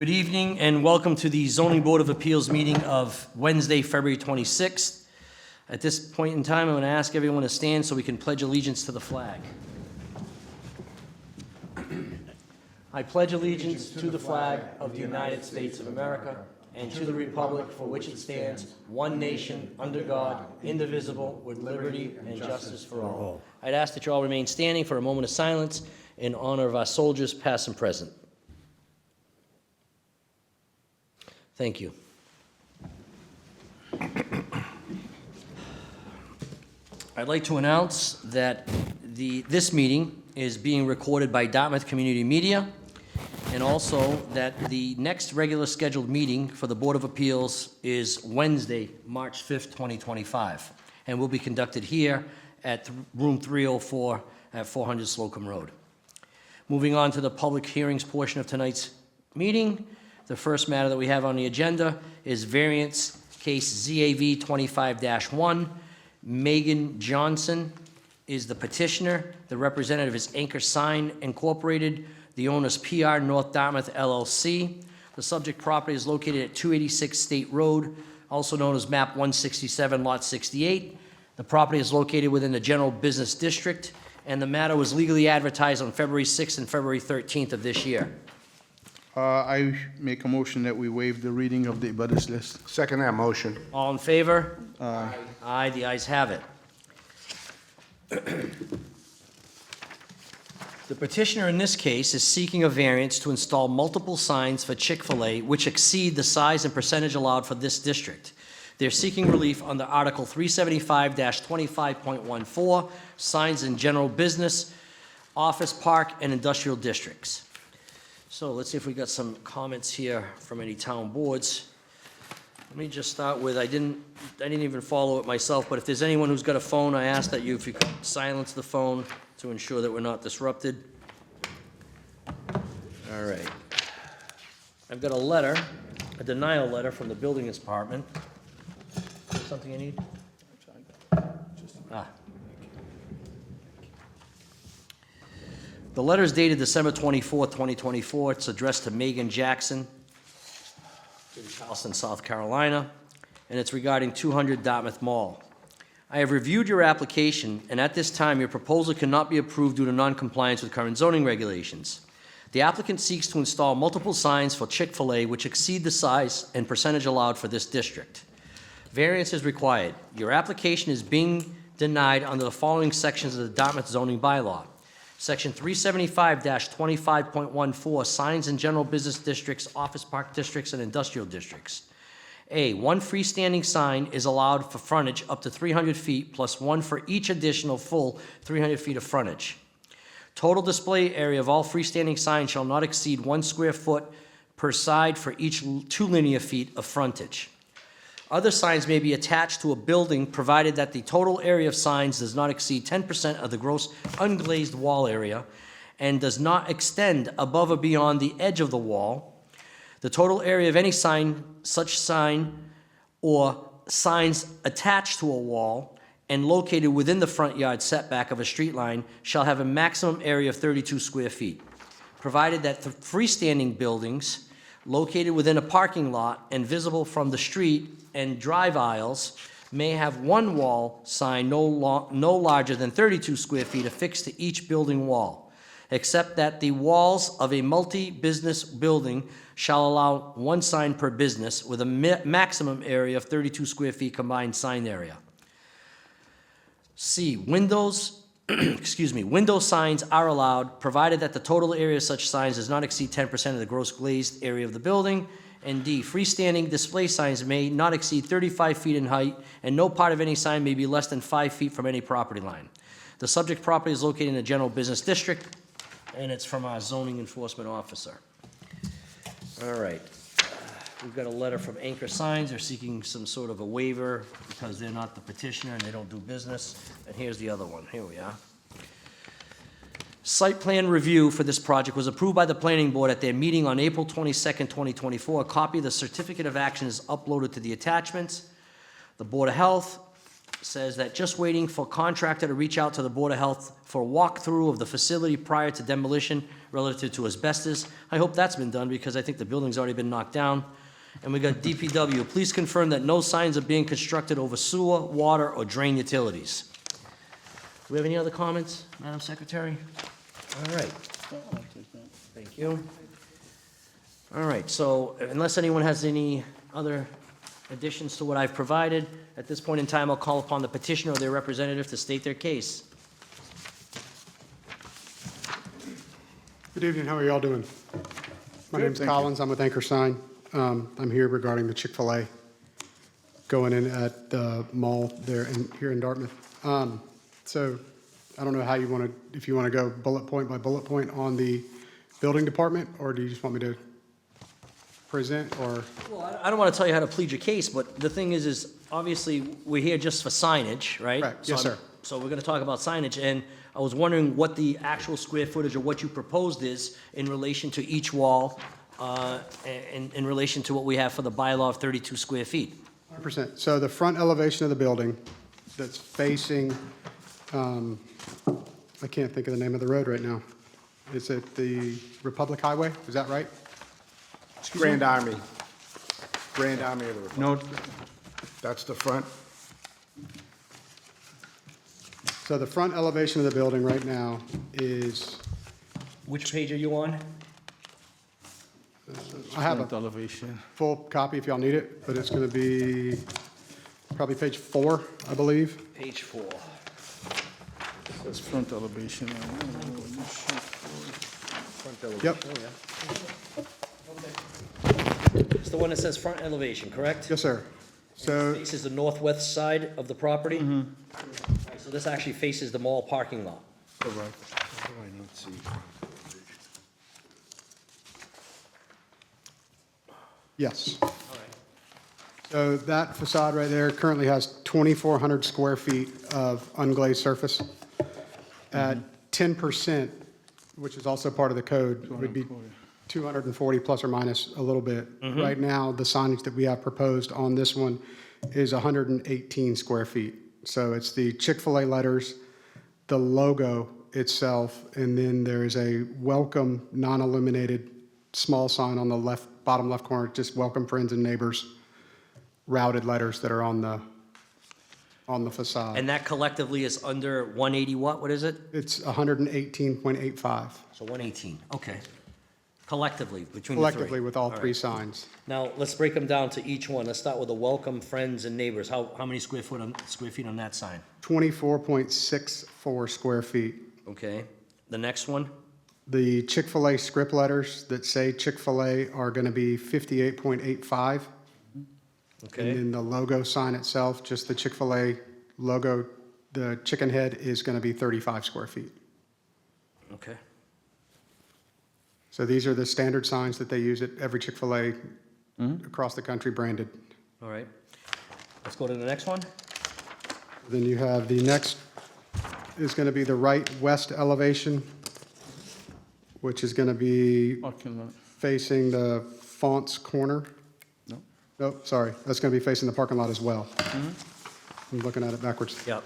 Good evening and welcome to the Zoning Board of Appeals meeting of Wednesday, February 26th. At this point in time, I'm going to ask everyone to stand so we can pledge allegiance to the flag. I pledge allegiance to the flag of the United States of America and to the republic for which it stands, one nation, under God, indivisible, with liberty and justice for all. I'd ask that you all remain standing for a moment of silence in honor of our soldiers, past and present. Thank you. I'd like to announce that this meeting is being recorded by Dartmouth Community Media, and also that the next regular scheduled meeting for the Board of Appeals is Wednesday, March 5th, 2025, and will be conducted here at room 304 at 400 Slocum Road. Moving on to the public hearings portion of tonight's meeting, the first matter that we have on the agenda is variance case ZAV 25-1. Megan Johnson is the petitioner. The representative is Anchor Sign Incorporated. The owner's PR North Dartmouth LLC. The subject property is located at 286 State Road, also known as map 167, lot 68. The property is located within the general business district, and the matter was legally advertised on February 6th and February 13th of this year. I make a motion that we waive the reading of the abutters list. Second that motion. All in favor? Aye. Aye, the ayes have it. The petitioner in this case is seeking a variance to install multiple signs for Chick-fil-A which exceed the size and percentage allowed for this district. They're seeking relief under Article 375-25.14, signs in general business, office, park, and industrial districts. So let's see if we got some comments here from any town boards. Let me just start with, I didn't even follow it myself, but if there's anyone who's got a phone, I ask that if you could silence the phone to ensure that we're not disrupted. All right. I've got a letter, a denial letter from the building department. Something you need? The letter is dated December 24th, 2024. It's addressed to Megan Jackson in Charleston, South Carolina, and it's regarding 200 Dartmouth Mall. I have reviewed your application, and at this time, your proposal cannot be approved due to non-compliance with current zoning regulations. The applicant seeks to install multiple signs for Chick-fil-A which exceed the size and percentage allowed for this district. Variance is required. Your application is being denied under the following sections of the Dartmouth zoning bylaw. Section 375-25.14, signs in general business districts, office park districts, and industrial districts. A, one freestanding sign is allowed for frontage up to 300 feet plus one for each additional full 300 feet of frontage. Total display area of all freestanding signs shall not exceed 1 square foot per side for each 2 linear feet of frontage. Other signs may be attached to a building provided that the total area of signs does not exceed 10% of the gross unglazed wall area and does not extend above or beyond the edge of the wall. The total area of any sign, such sign, or signs attached to a wall and located within the front yard setback of a street line shall have a maximum area of 32 square feet, provided that the freestanding buildings located within a parking lot and visible from the street and drive aisles may have one wall sign no larger than 32 square feet affixed to each building wall, except that the walls of a multi-business building shall allow one sign per business with a maximum area of 32 square feet combined sign area. C, windows signs are allowed, provided that the total area of such signs does not exceed 10% of the gross glazed area of the building. And D, freestanding display signs may not exceed 35 feet in height, and no part of any sign may be less than 5 feet from any property line. The subject property is located in the general business district, and it's from our zoning enforcement officer. All right. We've got a letter from Anchor Signs. They're seeking some sort of a waiver because they're not the petitioner and they don't do business. And here's the other one. Here we are. Site plan review for this project was approved by the planning board at their meeting on April 22nd, 2024. A copy of the certificate of action is uploaded to the attachments. The Board of Health says that just waiting for contractor to reach out to the Board of Health for a walkthrough of the facility prior to demolition relative to asbestos. I hope that's been done because I think the building's already been knocked down. And we got DPW, please confirm that no signs are being constructed over sewer, water, or drain utilities. Do we have any other comments, Madam Secretary? All right. Thank you. All right, so unless anyone has any other additions to what I've provided, at this point in time, I'll call upon the petitioner or their representative to state their case. Good evening, how are you all doing? My name's thank you. Collins, I'm with Anchor Sign. I'm here regarding the Chick-fil-A going in at the mall there here in Dartmouth. So I don't know how you want to, if you want to go bullet point by bullet point on the building department, or do you just want me to present, or? Well, I don't want to tell you how to plead your case, but the thing is obviously, we're here just for signage, right? Correct. So Yes, I'm- sir. So we're going to talk about signage, and I was wondering what the actual square footage or what you proposed is in relation to each wall, in relation to what we have for the bylaw of 32 square feet. 100%. So the front elevation of the building that's facing, I can't think of the name of the road right now. Is it the Republic Highway? Is that right? Grand Army. Grand Army of the Republic. No, That's the front. So the front elevation of the building right now is, Which page are you on? I have front a elevation. full copy if y'all need it, but it's going to be probably page 4, I believe. Page 4. That's front elevation. Yep, It's the one that says front elevation, correct? yes, sir. So, Faces the northwest side of the property? Right, so this actually faces the mall parking lot. Correct. yes. So that facade right there currently has 2,400 square feet of unglazed surface. At 10%, which is also part of the code, would be 240 plus or minus a little bit. Right now, the signage that we have proposed on this one is 118 square feet. So it's the Chick-fil-A letters, the logo itself, and then there is a welcome, non-illuminated, small sign on the left, bottom left corner, just welcome friends and neighbors, routed letters that are on the facade. And that collectively is under 180 what is it? It's 118.85 So 118, okay. Collectively, between the three. collectively with all right. three signs. Now, let's break them down to each one. Let's start with the welcome, friends, and neighbors. How many square feet on that sign? 24.64 square feet. Okay. The next one? The Chick-fil-A script letters that say Chick-fil-A are going to be 58.85. Okay. And then the logo sign itself, just the Chick-fil-A logo, the chicken head is going to be 35 square feet. Okay. So these are the standard signs that they use at every Chick-fil-A across the country branded. All right. Let's go to the next one. Then you have the next is going to be the right west elevation, which is going to be Parking lot. facing the Fonts corner. No. Nope, sorry, that's going to be facing the parking lot as well. I'm looking at it backwards. Yep.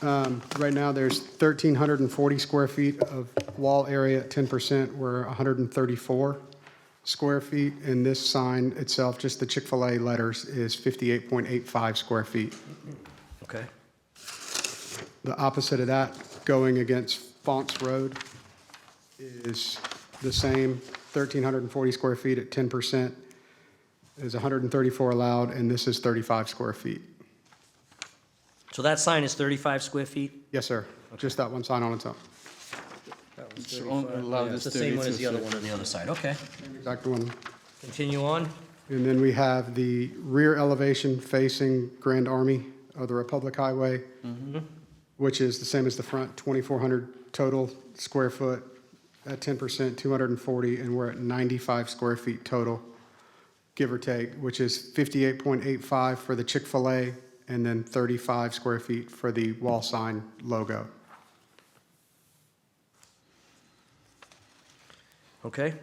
Right now, there's 1,340 square feet of wall area at 10%. We're 134 square feet, and this sign itself, just the Chick-fil-A letters, is 58.85 square feet. Okay. The opposite of that, going against Fonts Road, is the same, 1,340 square feet at 10%, is 134 allowed, and this is 35 square feet. So that sign is 35 square feet? Yes, sir, just that one sign on its own. That was It's only allowed It's the is same one as the 32, other so- one on the other side. Okay. Exact one. Continue on. And then we have the rear elevation facing Grand Army of the Republic Highway, which is the same as the front, 2,400 total square foot at 10%, 240, and we're at 95 square feet total, give or take, which is 58.85 for the Chick-fil-A, and then 35 square feet for the wall sign logo. Okay.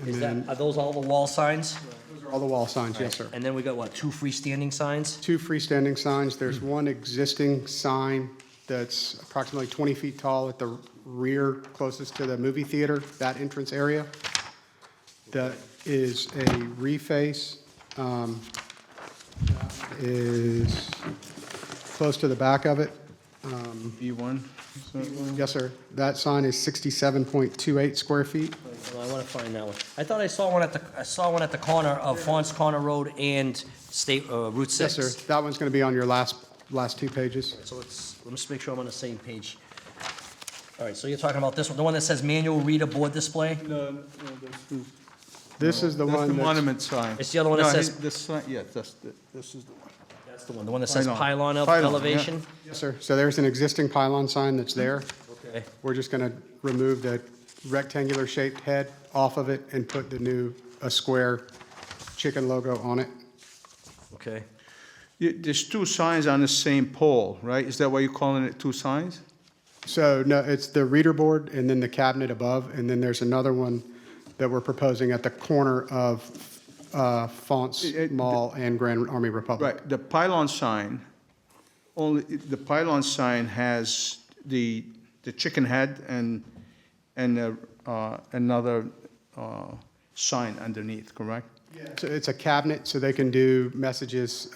Is that, are those all the wall signs? Those are all the wall signs, yes, sir. And then we got what, 2 freestanding signs? 2 freestanding signs. There's one existing sign that's approximately 20 feet tall at the rear closest to the movie theater, that entrance area. That is a reface. That is close to the back of it. B1? Yes, sir. That sign is 67.28 square feet. Well, I want to find that one. I thought I saw one at the corner of Fons Corner Road and Route 6. Yes, sir. That one's going to be on your last 2 pages. So let me just make sure I'm on the same page. All right, so you're talking about this one, the one that says manual reader board display? No, This is the that's one the that's, monument sign. It's the other one that No, says- this sign, yes, this is the one. That's the one that says Pylon. pylon Pylon, yeah. elevation? yes, sir. So there's an existing pylon sign that's there. Okay. We're just going to remove the rectangular shaped head off of it and put a square chicken logo on it. Okay. There's 2 signs on the same pole, right? Is that why you're calling it 2 signs? So, no, it's the reader board and then the cabinet above, and then there's another one that we're proposing at the corner of Fonts Mall and Grand Army Republic. Right, the pylon sign, the pylon sign has the chicken head and another sign underneath, correct? So it's a cabinet, so they can do messages,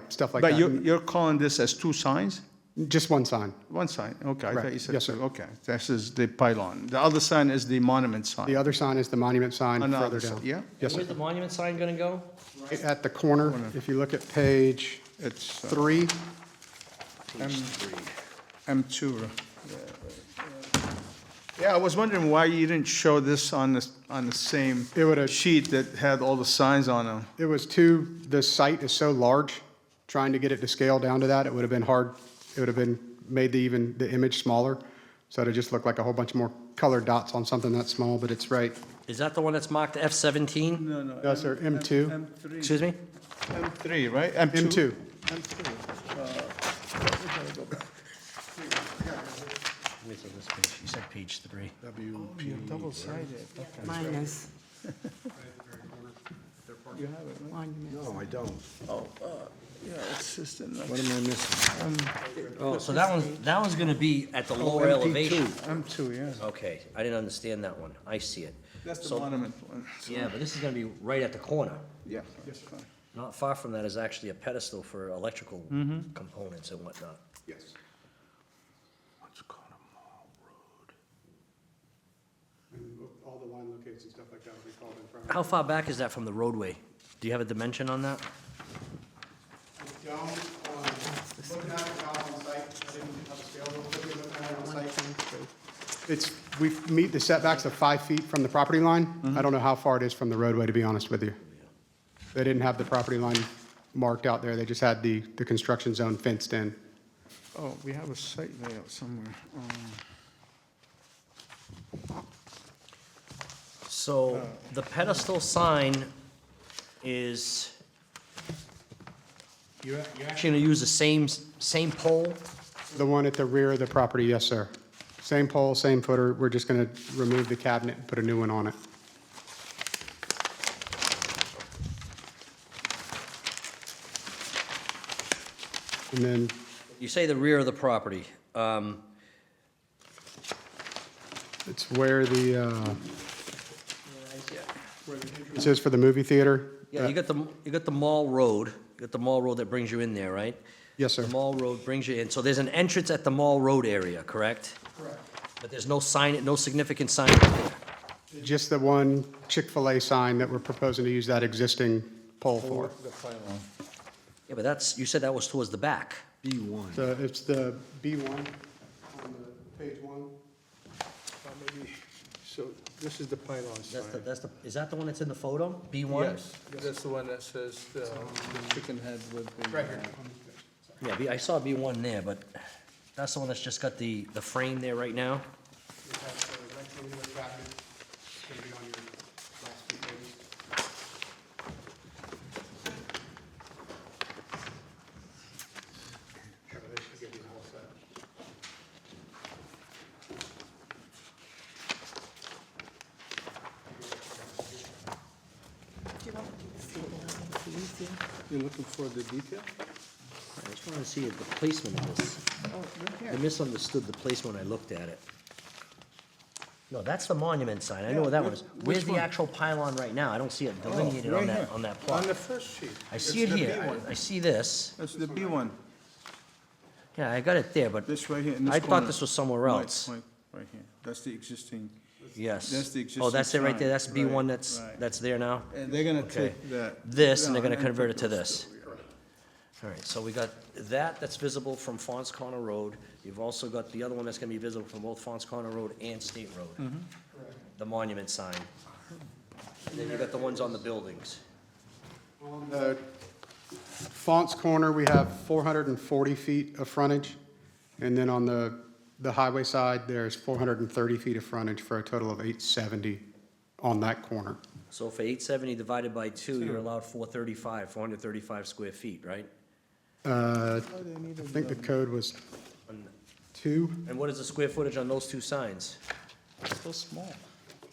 stuff like that. But you're calling this as 2 signs? Just one sign. One sign, okay, I thought you Correct. said Yes, 2, sir. okay. This is the pylon. The other sign is the monument sign. The other sign is the monument sign On the further other side, down. yeah? Yes, Where's sir. the monument sign gonna go? Right at the corner, if you look at page It's 3, M2. Yeah, I was wondering why you didn't show this on the same It would've- sheet that had all the signs on them. it was the site is so large, trying to get it to scale down to that, it would have been hard. It would have been made the image smaller, so it'd just look like a whole bunch more colored dots on something that small, but it's right. Is that the one that's marked F-17? No. No, sir, M2. M3. Excuse me? M3, right? M2. Wait till this page, you said page 3. Double-sided. Minus. Monument. No, I don't. Yeah, it's just enough. What am I missing? Oh, so that one's gonna be at the lower elevation? M2, yeah. Okay, I didn't understand that one. I see it. That's the So- monument one. Yeah, but this is gonna be right at the corner. Yeah, that's fine. Not far from that is actually a pedestal for electrical components and whatnot. Yes. All the line locates and stuff like that will be called in front. How far back is that from the roadway? Do you have a dimension on that? Looking at it now on site, I didn't have a scale real quickly, looking at it on site. We meet the setbacks of 5 feet from the property line. I don't know how far it is from the roadway, to be honest with you. They didn't have the property line marked out there, they just had the construction zone fenced in. Oh, we have a site layout somewhere. So the pedestal sign is, you're actually gonna use the same pole? The one at the rear of the property, yes, sir. Same pole, same footer, we're just going to remove the cabinet and put a new one on it. And then, You say the rear of the property. it's where it says for the movie theater. Yeah, you got the Mall Road, that brings you in there, right? Yes, sir. The Mall Road brings you in, so there's an entrance at the Mall Road area, correct? Correct. But there's no sign, no significant sign there. Just the one Chick-fil-A sign that we're proposing to use that existing pole for. Yeah, but that's, you said that was towards the back. B1. So it's the B1 on the page 1. Maybe, so this is the pylon sign. Is that the one that's in the photo, B1? Yes, that's the one that says the chicken head with the. Right here. Yeah, I saw B1 there, but that's the one that's just got the frame there right now? It has the rectangular cabinet. It's going to be on your last few pages. Sure, they should give you the whole set. here. You're looking for the detail? I just wanted to see the placement of this. I misunderstood the placement when I looked at it. No, that's the monument sign, I know what that one is. Where's the one? actual pylon right now? I don't see it delineated on that, on that On the plot. first sheet. I see it It's the here, B one. I see this, That's the B one, yeah, I got it there, but this right here, in this I corner. thought this was somewhere Right, else. Right here, that's the existing, Yes. that's the Oh, that's it existing right there, that's sign. B one Right, that's, right. that's there now? and they're gonna Okay. take that. This, and they're down gonna convert it put to those- this. All right, so we got that, that's visible from Fons Corner Road. You've also got the other one that's gonna be visible from both Fons Corner Road and State Road. Mm-hmm. The monument sign. And then you got the ones on the buildings. On the Fonts Corner, we have 440 feet of frontage, and then on the highway side, there's 430 feet of frontage for a total of 870 on that corner. So for 870 divided by 2, you're allowed 435 square feet, right? I think the code was 2. And what is the square footage on those two signs? So small.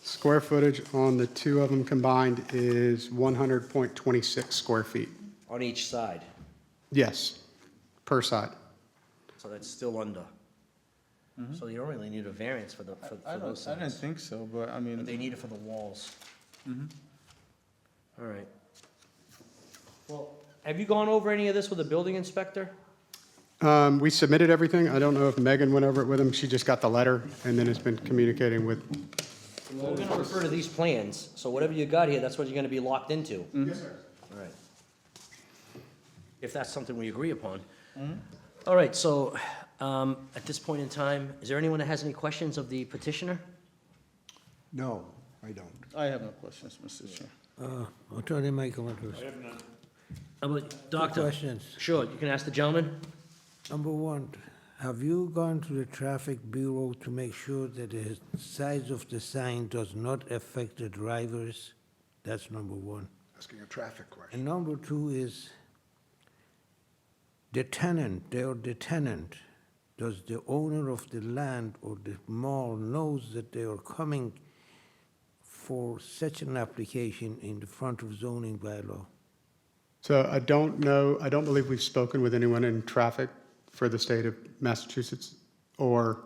Square footage on the two of them combined is 100.26 square feet. On each side, Yes, per side. so that's still under. So you don't really need a variance for the, for I those don't, I don't signs. think so, but I But mean, they need it for the walls. All right. Well, have you gone over any of this with the building inspector? We submitted everything. I don't know if Megan went over it with him. She just got the letter and then has been communicating with. Well, we're gonna refer to these plans, so whatever you got here, that's what you're gonna be locked into. Yes, sir. All right. If that's something we agree upon. All right, so, at this point in time, is there anyone that has any questions of the petitioner? No, I don't. I have no questions, Mr. Chair. Attorney Michael Andrews. How about, Doctor? Questions. Sure, you can ask the gentleman. Number one, have you gone to the traffic bureau to make sure that the size of the sign does not affect the drivers? That's number one. Asking a traffic question. And number two is the tenant, does the owner of the land or the mall knows that they are coming for such an application in the front of zoning bylaw? So I don't know, I don't believe we've spoken with anyone in traffic for the state of Massachusetts or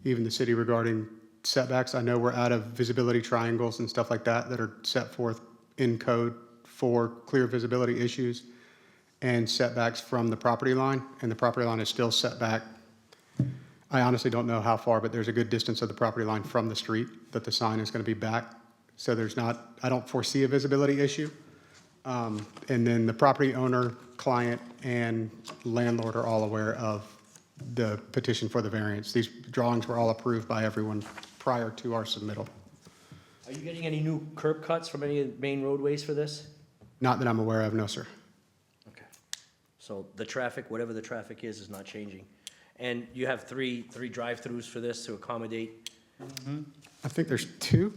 even the city regarding setbacks. I know we're out of visibility triangles and stuff like that that are set forth in code for clear visibility issues and setbacks from the property line, and the property line is still set back. I honestly don't know how far, but there's a good distance of the property line from the street that the sign is going to be back. So there's not, I don't foresee a visibility issue. And then the property owner, client, and landlord are all aware of the petition for the variance. These drawings were all approved by everyone prior to our submittal. Are you getting any new curb cuts from any of the main roadways for this? Not that I'm aware of, no, sir. Okay. So the traffic, whatever the traffic is not changing. And you have three drive-throughs for this to accommodate? I think there's 2.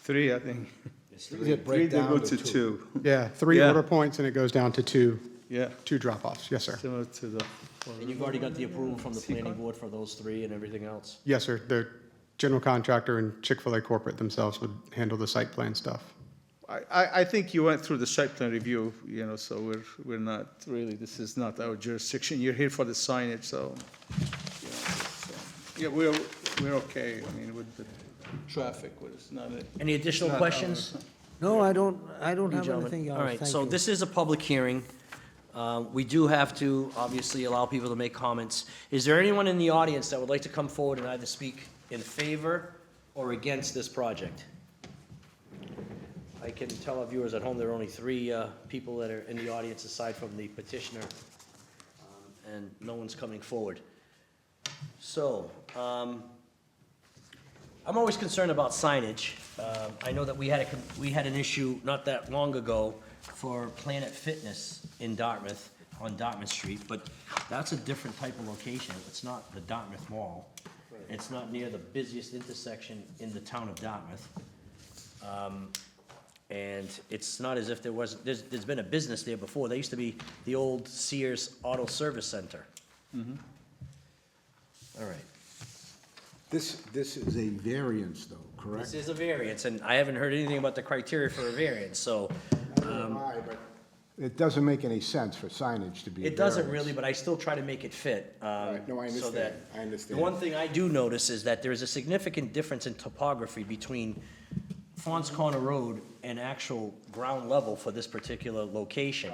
3, I think. Three 3, they go to 2. Yeah, 3 Yeah. order points, and it goes down to 2 Yeah, drop-offs. Yes, sir. similar to the. And you've already got the approval from the planning board for those 3 and everything else? Yes, sir. The general contractor and Chick-fil-A corporate themselves would handle the site plan stuff. I think you went through the site plan review, you know, so we're not really, this is not our jurisdiction. You're here for the signage, so, you know, yeah, we're okay, I mean, with the traffic, it's not a. Any additional Not questions? No, I don't have Gentlemen? anything else. All right, Thank so you. this is a public hearing. We do have to obviously allow people to make comments. Is there anyone in the audience that would like to come forward and either speak in favor or against this project? I can tell our viewers at home there are only 3 people that are in the audience aside from the petitioner, and no one's coming forward. So, I'm always concerned about signage. I know that we had an issue not that long ago for Planet Fitness in Dartmouth, on Dartmouth Street, but that's a different type of location. It's not the Dartmouth Mall. It's not near the busiest intersection in the town of Dartmouth. And it's not as if there's been a business there before. There used to be the old Sears Auto Service Center. All right. This is a variance though, correct? This is a variance, and I haven't heard anything about the criteria for a variance, so, I don't know why, but it doesn't make any sense for signage to be a It doesn't variance. really, but I still try to make it fit. Right, no, I so understand. that- I understand. The one thing I do notice is that there's a significant difference in topography between Fons Corner Road and actual ground level for this particular location,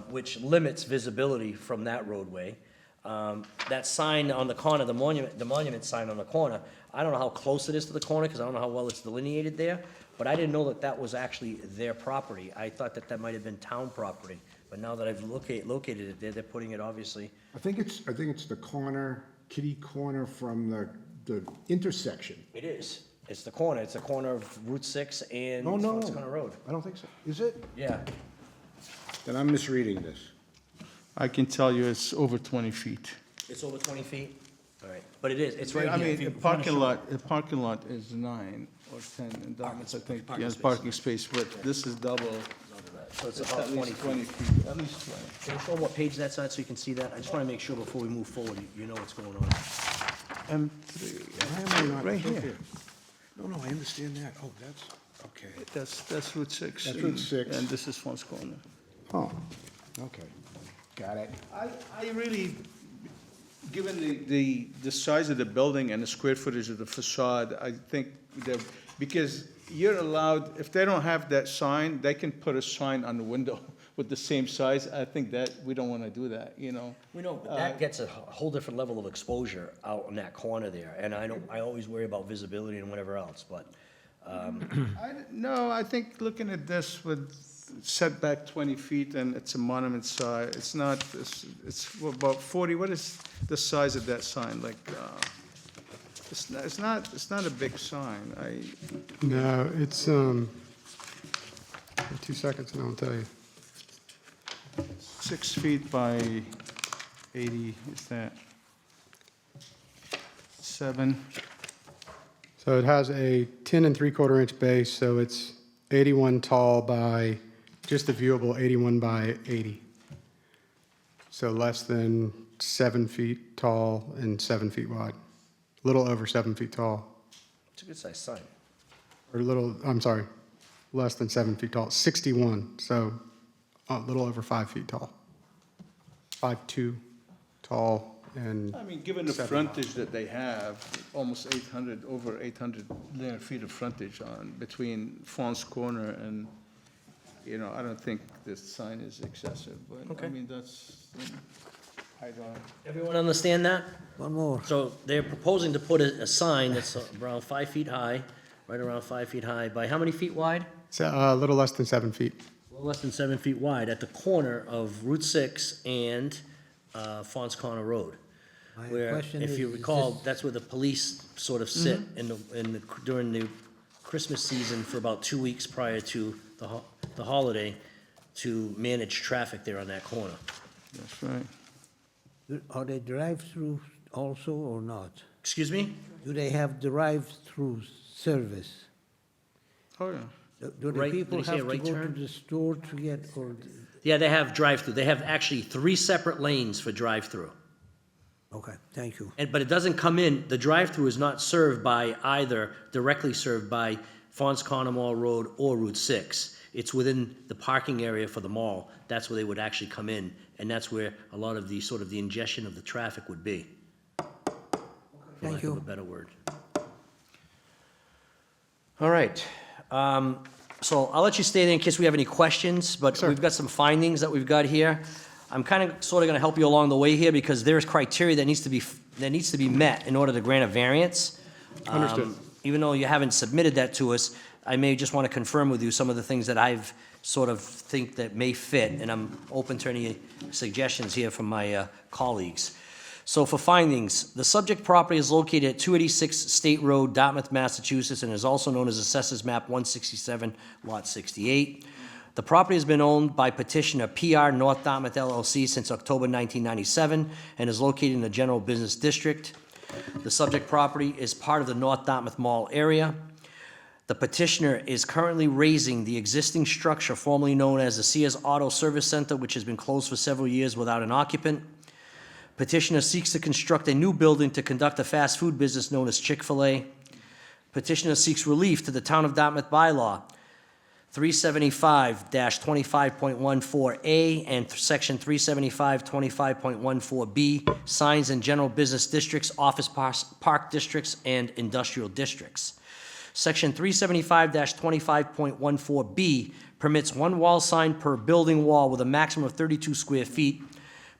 which limits visibility from that roadway. That sign on the corner, the monument sign on the corner, I don't know how close it is to the corner, because I don't know how well it's delineated there, but I didn't know that that was actually their property. I thought that that might have been town property, but now that I've located it there, they're putting it obviously, I think it's the corner, kitty corner from the intersection. it is. It's the corner of Route 6 and No, no, Fons Corner Road. I don't think so. Is it? Yeah, Then I'm misreading this. I can tell you it's over 20 feet. it's over 20 feet? All right, but it is, it's right I here. mean, If you the wanna parking lot is 9 or 10, and Dartmouth, I think, parking yes, space. parking space, but this is double. show- So it's It's about at 20 least feet. 20 feet, at least 20. Can you show what page that's on so you can see that? I just want to make sure before we move forward, you know what's going on. M3, Why am I not? Right here. okay. No, I understand that. Oh, that's, okay. that's Route 6. That's Route 6. And this is Fons Corner. Oh, okay. Got it. I really, given the size of the building and the square footage of the facade, I think that, because you're allowed, if they don't have that sign, they can put a sign on the window with the same size. I think that, we don't want to do that, you know? We know, but that gets a whole different level of exposure out in that corner there. And I always worry about visibility and whatever else, but, No, I think looking at this with setback 20 feet and it's a monument size, it's not, it's about 40, what is the size of that sign? Like, it's not a big sign. No, it's, 2 seconds and I'll tell you. 6 feet by 80, is that 7? So it has a 10 3/4 inch base, so it's 81 tall by, just the viewable 81 by 80. So less than 7 feet tall and 7 feet wide. A little over 7 feet tall, it's a good sized sign. or a little, I'm sorry, less than 7 feet tall, 61, so a little over 5 feet tall. 5'2" tall and, I mean, given the frontage that they have, almost 800, over 800 linear feet of frontage on, between Fons Corner and, you know, I don't think this sign is excessive, but, I Okay. mean, that's, I don't. Everyone understand that? One more. So they're proposing to put a sign that's around 5 feet high, right around 5 feet high, by how many feet wide? it's a little less than 7 feet. A little less than 7 feet wide at the corner of Route 6 and Fons Corner Road. My Where, question if you is recall, this- that's where the police sort of sit during the Christmas season for about 2 weeks prior to the holiday to manage traffic there on that corner. That's right. Are they drive-through also or not? Excuse me? Do they have drive-through service? Oh, yeah. Do the Right- people did he say have to right go to turn? the store to get, or, Yeah, they have drive-through. They have actually 3 separate lanes for drive-through. okay, thank you. But it doesn't come in, the drive-through is not served by either, directly served by Fons Corner Mall Road or Route 6. It's within the parking area for the mall. That's where they would actually come in, and that's where a lot of the, sort of the ingestion of the traffic would be. For Thank lack of a you. better word. All right. So I'll let you stay there in case we have any questions, but we've got some findings that we've got here. I'm kind of, sort of going to help you along the way here because there's criteria that needs to be met in order to grant a variance. Understood. Even though you haven't submitted that to us, I may just want to confirm with you some of the things that I've sort of think that may fit, and I'm open to any suggestions here from my colleagues. So for findings, the subject property is located at 286 State Road, Dartmouth, Massachusetts, and is also known as Assessors Map 167, Lot 68. The property has been owned by petitioner PR North Dartmouth LLC since October 1997 and is located in the General Business District. The subject property is part of the North Dartmouth Mall area. The petitioner is currently raising the existing structure formerly known as the Sears Auto Service Center, which has been closed for several years without an occupant. Petitioner seeks to construct a new building to conduct a fast food business known as Chick-fil-A. Petitioner seeks relief to the Town of Dartmouth bylaw 375-25.14A and Section 375-25.14B, signs in general business districts, office park districts, and industrial districts. Section 375-25.14B permits one wall sign per building wall with a maximum of 32 square feet.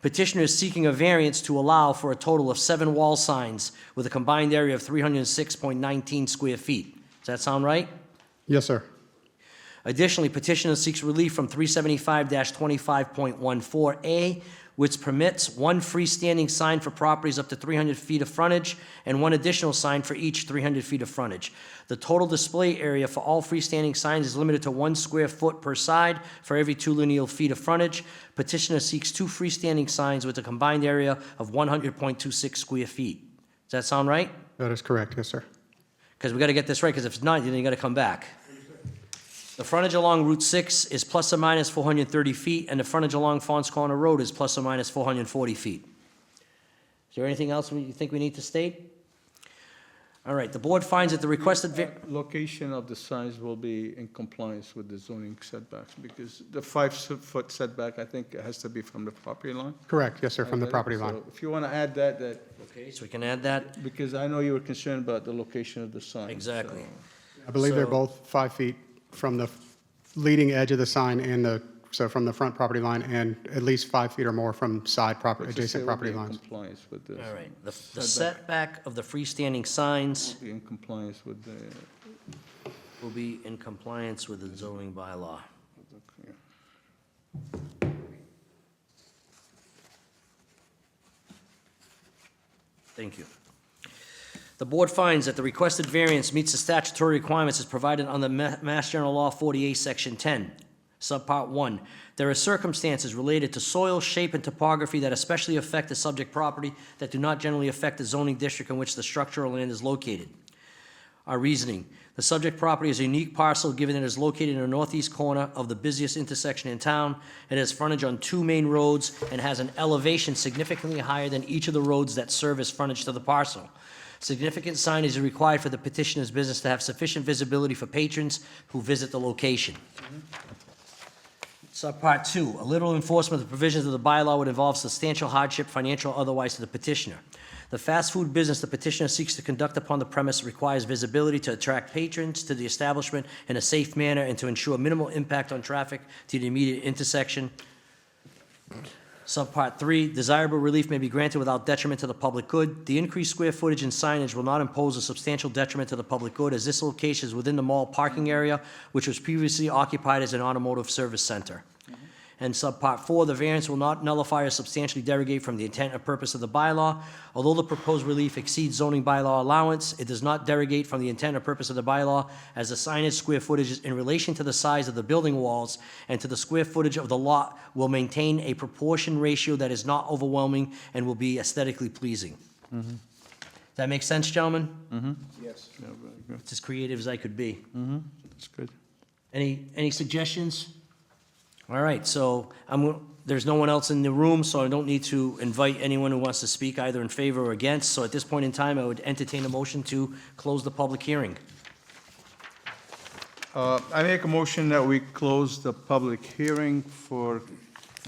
Petitioner is seeking a variance to allow for a total of 7 wall signs with a combined area of 306.19 square feet. Does that sound right? Yes, sir. Additionally, petitioner seeks relief from 375-25.14A, which permits one freestanding sign for properties up to 300 feet of frontage and one additional sign for each 300 feet of frontage. The total display area for all freestanding signs is limited to 1 square foot per side for every 2 lineal feet of frontage. Petitioner seeks 2 freestanding signs with a combined area of 100.26 square feet. Does that sound right? That is correct, yes, sir. Because we got to get this right, because if it's not, then you got to come back. The frontage along Route 6 is plus or minus 430 feet, and the frontage along Fons Corner Road is plus or minus 440 feet. Is there anything else you think we need to state? All right, the board finds that the requested Location of the signs will be in compliance with the zoning setbacks, because the 5-foot setback, I think, has to be from the property line. Correct, yes, sir, from the property line. So if you want to add that, Okay, so we can add that? because I know you were concerned about the location of the sign. Exactly. I believe they're So- both 5 feet from the leading edge of the sign and so from the front property line, and at least 5 feet or more from side property, adjacent property lines. In compliance with the. All right, the setback of the freestanding signs Be in compliance with the, will be in compliance with the zoning bylaw. yeah. Thank you. The board finds that the requested variance meets the statutory requirements as provided under Mass General Law 48, Section 10, Subpart 1. There are circumstances related to soil, shape, and topography that especially affect the subject property that do not generally affect the zoning district in which the structural land is located. Our reasoning: the subject property is a unique parcel given it is located in the northeast corner of the busiest intersection in town. It has frontage on 2 main roads and has an elevation significantly higher than each of the roads that serve as frontage to the parcel. Significant signage is required for the petitioner's business to have sufficient visibility for patrons who visit the location. Subpart 2, a literal enforcement of the provisions of the bylaw would involve substantial hardship, financial or otherwise, to the petitioner. The fast food business the petitioner seeks to conduct upon the premise requires visibility to attract patrons to the establishment in a safe manner and to ensure minimal impact on traffic to the immediate intersection. Subpart 3, desirable relief may be granted without detriment to the public good. The increased square footage and signage will not impose a substantial detriment to the public good, as this location is within the mall parking area, which was previously occupied as an automotive service center. And Subpart 4, the variance will not nullify or substantially derogate from the intent and purpose of the bylaw. Although the proposed relief exceeds zoning bylaw allowance, it does not derogate from the intent or purpose of the bylaw, as the signage square footage is in relation to the size of the building walls and to the square footage of the lot will maintain a proportion ratio that is not overwhelming and will be aesthetically pleasing. Does that make sense, gentlemen? Yes. Yeah, very good. It's as creative as I could be. That's good. Any suggestions? All right, so there's no one else in the room, so I don't need to invite anyone who wants to speak either in favor or against. So at this point in time, I would entertain a motion to close the public hearing. I make a motion that we close the public hearing for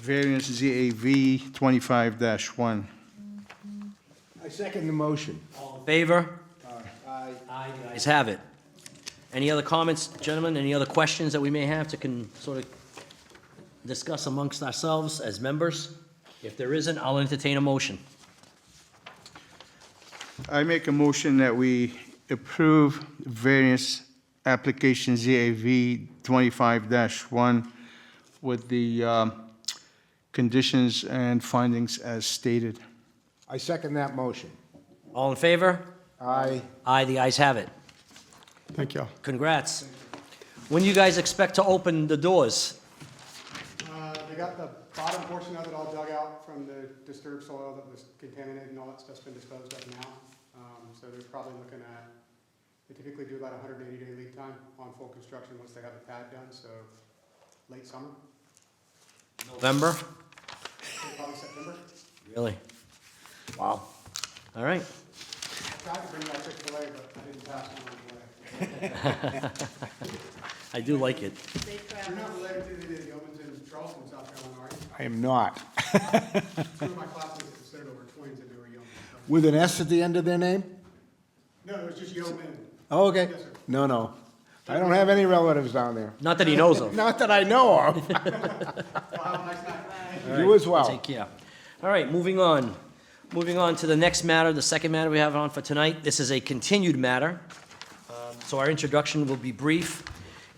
variance ZAV 25-1. I second the motion. All in favor? Aye. Aye, the ayes have it. Any other comments, gentlemen? Any other questions that we may have to sort of discuss amongst ourselves as members? If there isn't, I'll entertain a motion. I make a motion that we approve variance application ZAV 25-1 with the conditions and findings as stated. I second that motion. All in favor? Aye. Aye, the ayes have it. Thank you all. Congrats. When do you guys expect to open the doors? They got the bottom portion of it all dug out from the disturbed soil that was contaminated and all that stuff's been disposed of now. So they're probably looking at, they typically do about a 180-day lead time on full construction once they have the pad done, so late summer, November? probably September. Really? Wow. All right. tried to bring my Chick-fil-A, but I didn't pass it on the way. I do like it. You're not related to the Yeomans in Charleston, South Carolina, are you? I am not. Two of my classmates considered they were twins and they were Yeomans. With an S at the end of their name? No, it was just Yeoman. Oh, okay. Yes, sir. No. I don't have any relatives down there. Not that he knows of. Not that I know of. Well, have a nice night. You as well. Take care. All right, moving on. Moving on to the next matter, the second matter we have on for tonight. This is a continued matter. So our introduction will be brief.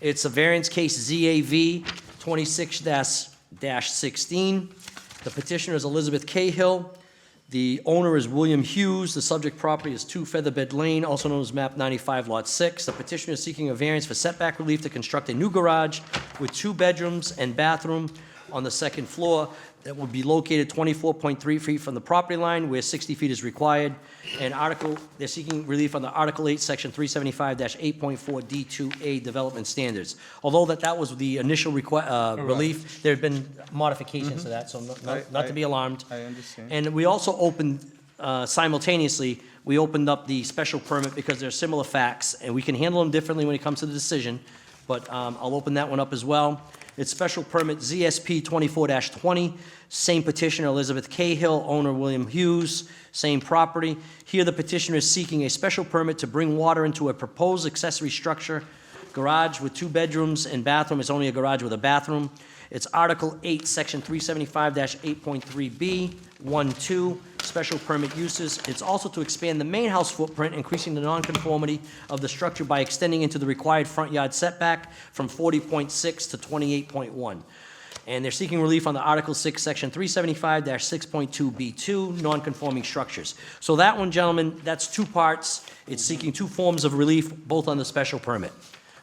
It's a variance case ZAV 26-16. The petitioner is Elizabeth Cahill. The owner is William Hughes. The subject property is 2 Featherbed Lane, also known as map 95, lot 6. The petitioner is seeking a variance for setback relief to construct a new garage with 2 bedrooms and bathroom on the second floor that would be located 24.3 feet from the property line where 60 feet is required. And they're seeking relief under Article 8, Section 375-8.4 D2A Development Standards. Although that was the initial relief, there have been modifications to that, so not to be alarmed. I understand. And we also opened, simultaneously, we opened up the special permit because there are similar facts, and we can handle them differently when it comes to the decision, but I'll open that one up as well. It's special permit ZSP 24-20, same petitioner Elizabeth Cahill, owner William Hughes, same property. Here, the petitioner is seeking a special permit to bring water into a proposed accessory structure, garage with 2 bedrooms and bathroom. It's only a garage with a bathroom. It's Article 8, Section 375-8.3B, 1-2, special permit uses. It's also to expand the main house footprint, increasing the nonconformity of the structure by extending into the required front yard setback from 40.6 to 28.1. And they're seeking relief on the Article 6, Section 375-6.2B2, nonconforming structures. So that one, gentlemen, that's 2 parts. It's seeking 2 forms of relief, both on the special permit.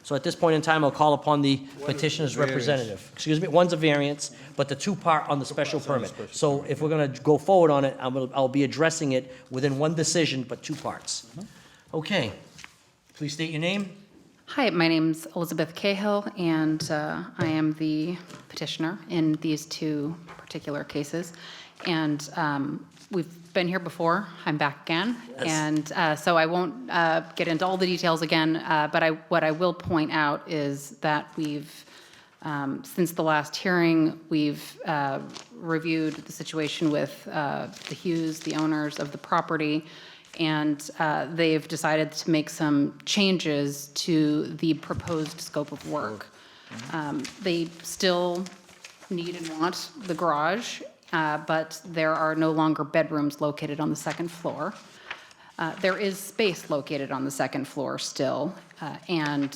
So at this point in time, I'll call upon the petitioner's representative. Excuse me, one's a variance, but the 2-part on the special permit. So if we're going to go forward on it, I'll be addressing it within one decision, but 2 parts. Okay. Please state your name. Hi, my name's Elizabeth Cahill, and I am the petitioner in these 2 particular cases. And we've been here before. I'm back again. Yes. And so I won't get into all the details again, but what I will point out is that we've, since the last hearing, we've reviewed the situation with the Hughes, the owners of the property, and they've decided to make some changes to the proposed scope of work. They still need and want the garage, but there are no longer bedrooms located on the second floor. There is space located on the second floor still, and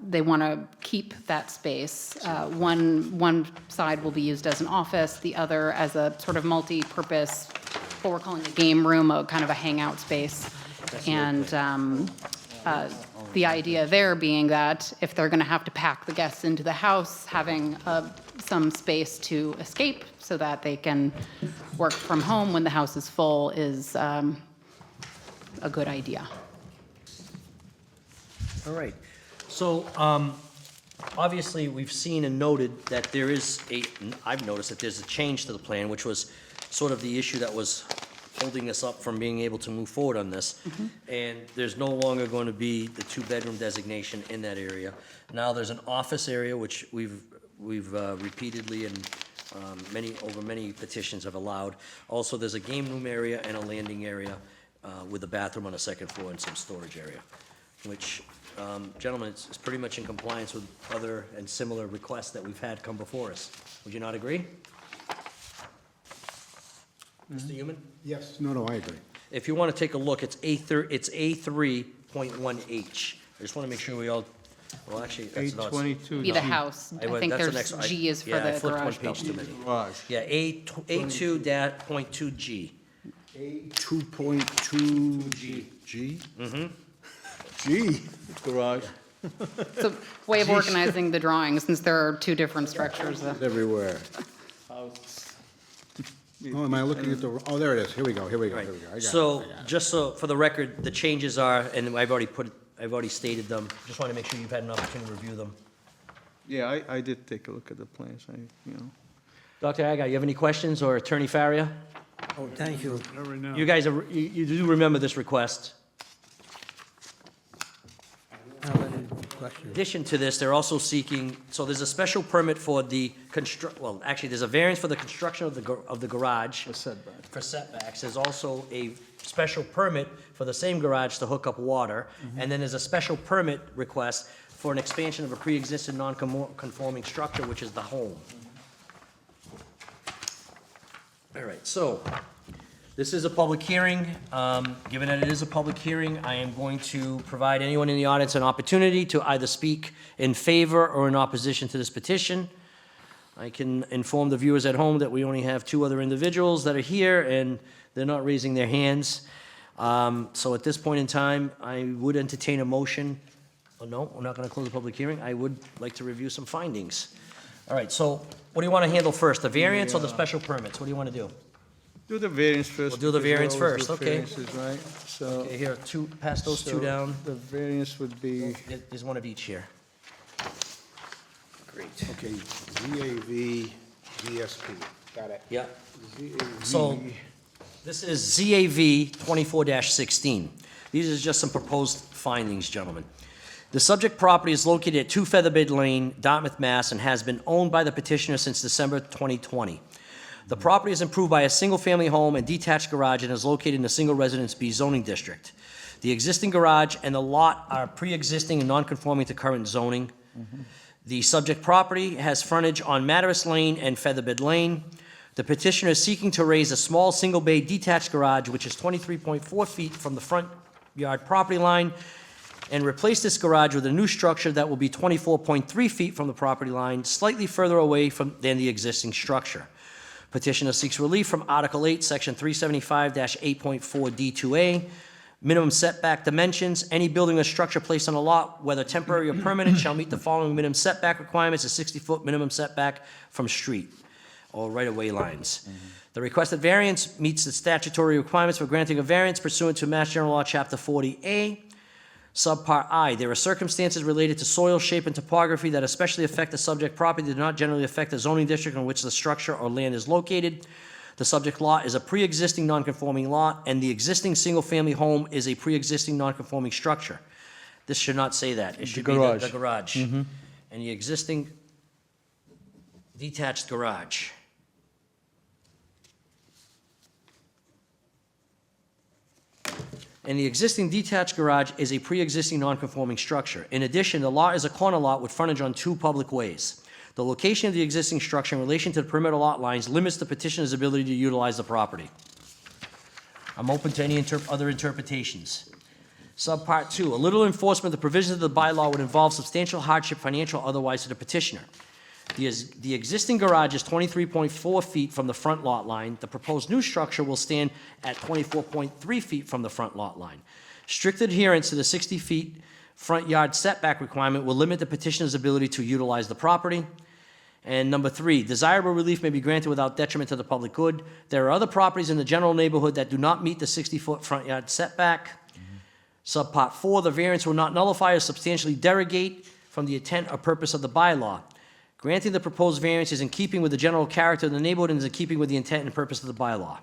they want to keep that space. One side will be used as an office, the other as a sort of multi-purpose, what we're calling a game room, a kind of a hangout space. And the idea there being that if they're going to have to pack the guests into the house, having some space to escape so that they can work from home when the house is full is a good idea. All right. So, obviously, we've seen and noted that there is I've noticed that there's a change to the plan, which was sort of the issue that was holding us up from being able to move forward on this. And there's no longer going to be the 2-bedroom designation in that area. Now there's an office area, which we've repeatedly and over many petitions have allowed. Also, there's a game room area and a landing area with a bathroom on the second floor and some storage area, which, gentlemen, it's pretty much in compliance with other and similar requests that we've had come before us. Would you not agree? Mr. Human? Yes. No, I agree. If you want to take a look, it's A3.1H. I just want to make sure we all, well, actually, that's not. 822 Be the house. I think That's the there's next- G is for yeah, I the flipped one garage page too building. many. garage. Yeah, A2.2G. A 2.2 G. G? Mm-hmm. G. Garage. It's a way of organizing the drawing, since there are 2 different structures. Everywhere. Oh, am I looking at the, oh, there it is. Here we go. Right. I got it. So, just so, for the record, the changes are, and I've already stated them, just want to make sure you've had an opportunity to review them. Yeah, I did take a look at the plans, Dr. Aguirre, you have any questions, or Attorney Faria? Oh, thank you. You guys, you do remember this request? question. In addition to this, they're also seeking, so there's a special permit for the well, actually, there's a variance for the construction of the garage. For setback. For setbacks. There's also a special permit for the same garage to hook up water. And then there's a special permit request for an expansion of a pre-existing non-conforming structure, which is the home. All right, so this is a public hearing. Given that it is a public hearing, I am going to provide anyone in the audience an opportunity to either speak in favor or in opposition to this petition. I can inform the viewers at home that we only have 2 other individuals that are here, and they're not raising their hands. So at this point in time, I would entertain a motion. Oh, no, we're not going to close the public hearing. I would like to review some findings. All right, so what do you want to handle first, the variance or the special permits? What do you want to do? Do the variance first. We'll do the because we variance always first, do okay. variances, right? So. Okay, here, pass those 2 so down. The variance would be, There's one of each here. Great. Okay, ZAV, ZSP, got it. Yeah. ZAV. So, this is ZAV 24-16. These are just some proposed findings, gentlemen. The subject property is located at 2 Featherbed Lane, Dartmouth, Mass., and has been owned by the petitioner since December 2020. The property is improved by a single-family home and detached garage and is located in the Single Residence B zoning district. The existing garage and the lot are pre-existing and non-conforming to current zoning. The subject property has frontage on Madaris Lane and Featherbed Lane. The petitioner is seeking to raise a small single-bay detached garage, which is 23.4 feet from the front yard property line, and replace this garage with a new structure that will be 24.3 feet from the property line, slightly further away than the existing structure. Petitioner seeks relief from Article 8, Section 375-8.4 D2A, minimum setback dimensions. Any building or structure placed on a lot, whether temporary or permanent, shall meet the following minimum setback requirements: a 60-foot minimum setback from street or right-of-way lines. The requested variance meets the statutory requirements for granting a variance pursuant to Mass General Law, Chapter 40A. Subpart I, there are circumstances related to soil, shape, and topography that especially affect the subject property that do not generally affect the zoning district in which the structure or land is located. The subject lot is a pre-existing non-conforming lot, and the existing single-family home is a pre-existing non-conforming structure. This should not say that. It should be the garage. And the existing detached garage. And the existing detached garage is a pre-existing non-conforming structure. In addition, the lot is a corner lot with frontage on 2 public ways. The location of the existing structure in relation to the perimeter lot lines limits the petitioner's ability to utilize the property. I'm open to any other interpretations. Subpart 2, a little enforcement of the provisions of the bylaw would involve substantial hardship, financial or otherwise, to the petitioner. The existing garage is 23.4 feet from the front lot line. The proposed new structure will stand at 24.3 feet from the front lot line. Strict adherence to the 60 feet front yard setback requirement will limit the petitioner's ability to utilize the property. And number 3, desirable relief may be granted without detriment to the public good. There are other properties in the general neighborhood that do not meet the 60-foot front yard setback. Subpart 4, the variance will not nullify or substantially derogate from the intent or purpose of the bylaw. Granting the proposed variance is in keeping with the general character of the neighborhood and is in keeping with the intent and purpose of the bylaw.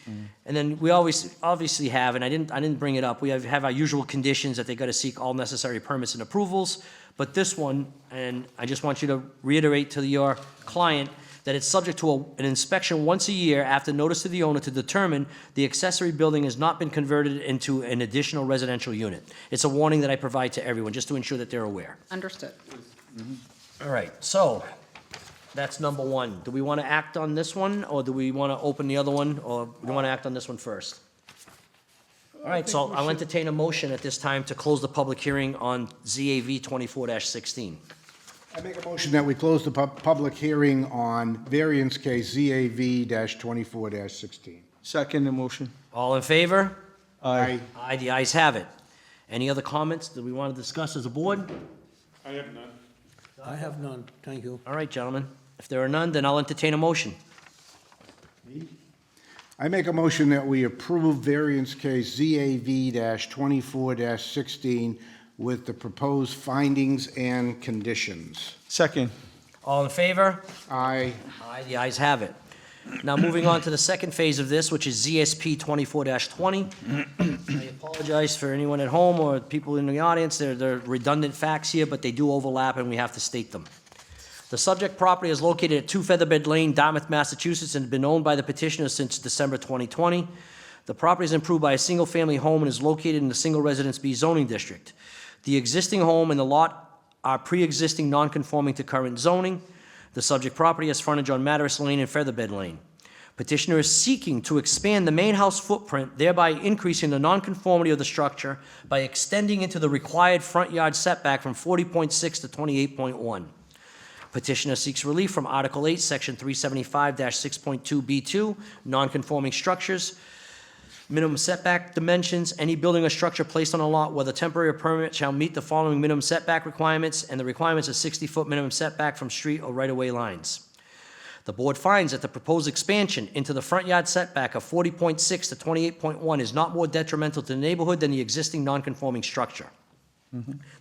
And then we always obviously have, and I didn't bring it up, we have our usual conditions that they got to seek all necessary permits and approvals. But this one, and I just want you to reiterate to your client that it's subject to an inspection once a year after notice to the owner to determine the accessory building has not been converted into an additional residential unit. It's a warning that I provide to everyone, just to ensure that they're aware. Understood. All right, so that's number 1. Do we want to act on this one, or do we want to open the other one, or do we want to act on this one first? All right, so I'll entertain a motion at this time to close the public hearing on ZAV 24-16. I make a motion that we close the public hearing on variance case ZAV-24-16. second emotion. All in favor? Aye. Aye, the ayes have it. Any other comments that we want to discuss as a board? I have none, thank you. All right, gentlemen, if there are none, then I'll entertain a motion. I make a motion that we approve variance case ZAV-24-16 with the proposed findings and conditions. Second. All in favor? Aye. Aye, the ayes have it. Now, moving on to the second phase of this, which is ZSP 24-20. I apologize. apologize for anyone at home or people in the audience. They're redundant facts here, but they do overlap and we have to state them. The subject property is located at 2 Featherbed Lane, Dartmouth, Massachusetts, and has been owned by the petitioner since December 2020. The property is improved by a single-family home and is located in the Single Residence B zoning district. The existing home and the lot are pre-existing non-conforming to current zoning. The subject property has frontage on Madras Lane and Featherbed Lane. Petitioner is seeking to expand the main house footprint, thereby increasing the nonconformity of the structure by extending into the required front yard setback from 40.6 to 28.1. Petitioner seeks relief from Article 8, Section 375-6.2B2, nonconforming structures. Minimum setback dimensions, any building or structure placed on a lot, whether temporary or permanent, shall meet the following minimum setback requirements, and the requirements of 60-foot minimum setback from street or right-of-way lines. The board finds that the proposed expansion into the front yard setback of 40.6 to 28.1 is not more detrimental to the neighborhood than the existing nonconforming structure.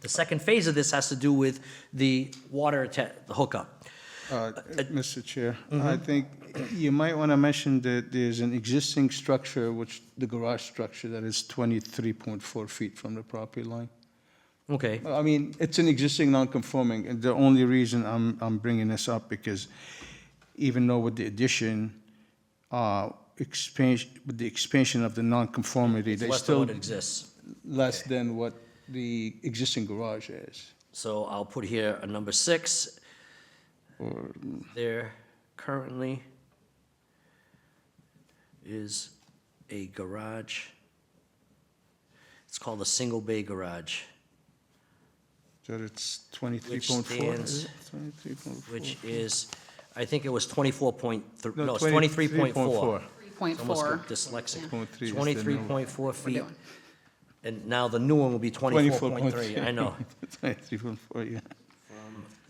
The second phase of this has to do with the water the hookup. Mr. Chair, I think you might want to mention that there's an existing structure, which the garage structure, that is 23.4 feet from the property line. Okay, I mean, it's an existing non-conforming, and the only reason I'm bringing this up, because even though with the addition, with the expansion of the non-conformity, it's they less than still what exists. less than what the existing garage is. So I'll put here a number 6. There currently is a garage. It's called a single bay garage, So it's 23.4? stands- 23.4. which is, I think it was 24.3, No, no, it's 23.4. 3.4. Almost dyslexic. 23 is the new- 23.4 feet. doing. And now the new one will be 24.3, I know. 23.4, yeah.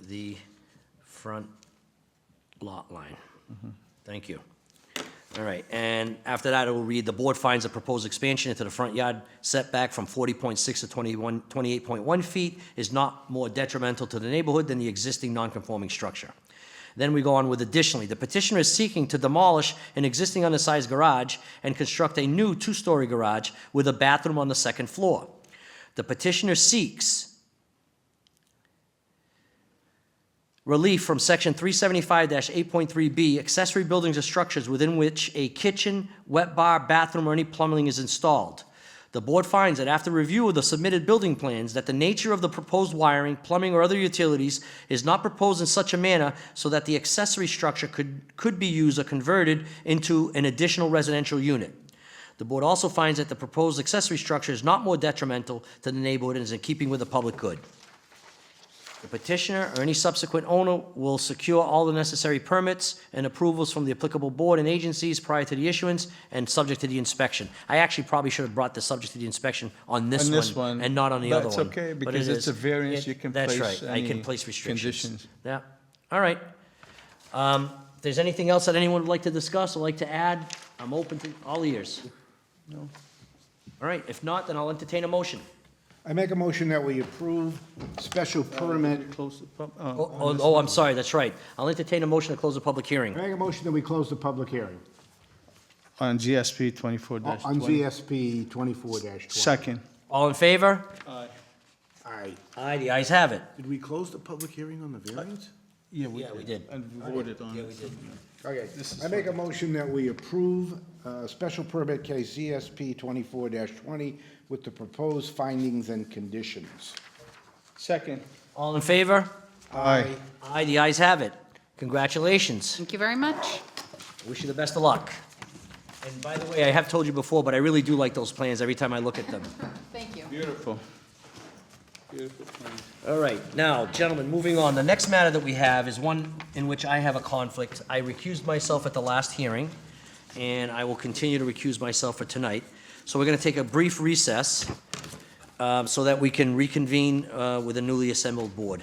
The front lot line. Thank you. All right, and after that, it will read, the board finds a proposed expansion into the front yard setback from 40.6 to 28.1 feet is not more detrimental to the neighborhood than the existing non-conforming structure. Then we go on with additionally, the petitioner is seeking to demolish an existing undersized garage and construct a new 2-story garage with a bathroom on the second floor. The petitioner seeks relief from Section 375-8.3B, accessory buildings or structures within which a kitchen, wet bar, bathroom, or any plumbing is installed. The board finds that after review of the submitted building plans, that the nature of the proposed wiring, plumbing, or other utilities is not proposed in such a manner so that the accessory structure could be used or converted into an additional residential unit. The board also finds that the proposed accessory structure is not more detrimental to the neighborhood and is in keeping with the public good. The petitioner or any subsequent owner will secure all the necessary permits and approvals from the applicable board and agencies prior to the issuance and subject to the inspection. I actually probably should have brought the subject to the inspection on this On this one one, and not on the other that's one. okay, but because it it's a is. variance, you can That's place right, I can any place restrictions. conditions. Yeah, all right. If there's anything else that anyone would like to discuss or like to add, I'm open to all ears. No. All right, if not, then I'll entertain a motion. I make a motion that we approve special permit. Close the I'm sorry, that's right. I'll entertain a motion to close the public hearing. I make a motion that we close the public hearing On GSP 24-20. on ZSP 24-20. Second. All in favor? Aye. Aye, the ayes have it. Did we close the public hearing on the variance? Yeah, we did. And we voted on it. Okay, I make a motion that we approve special permit case ZSP 24-20 with the proposed findings and conditions. Second. All in favor? Aye. Aye, the ayes have it. Congratulations. Thank you very much. Wish you the best of luck. And by the way, I have told you before, but I really do like those plans every time I look at them. Thank you. Beautiful. Beautiful plan. All right, now, gentlemen, moving on. The next matter that we have is one in which I have a conflict. I recused myself at the last hearing, and I will continue to recuse myself for tonight. So we're going to take a brief recess so that we can reconvene with a newly assembled board.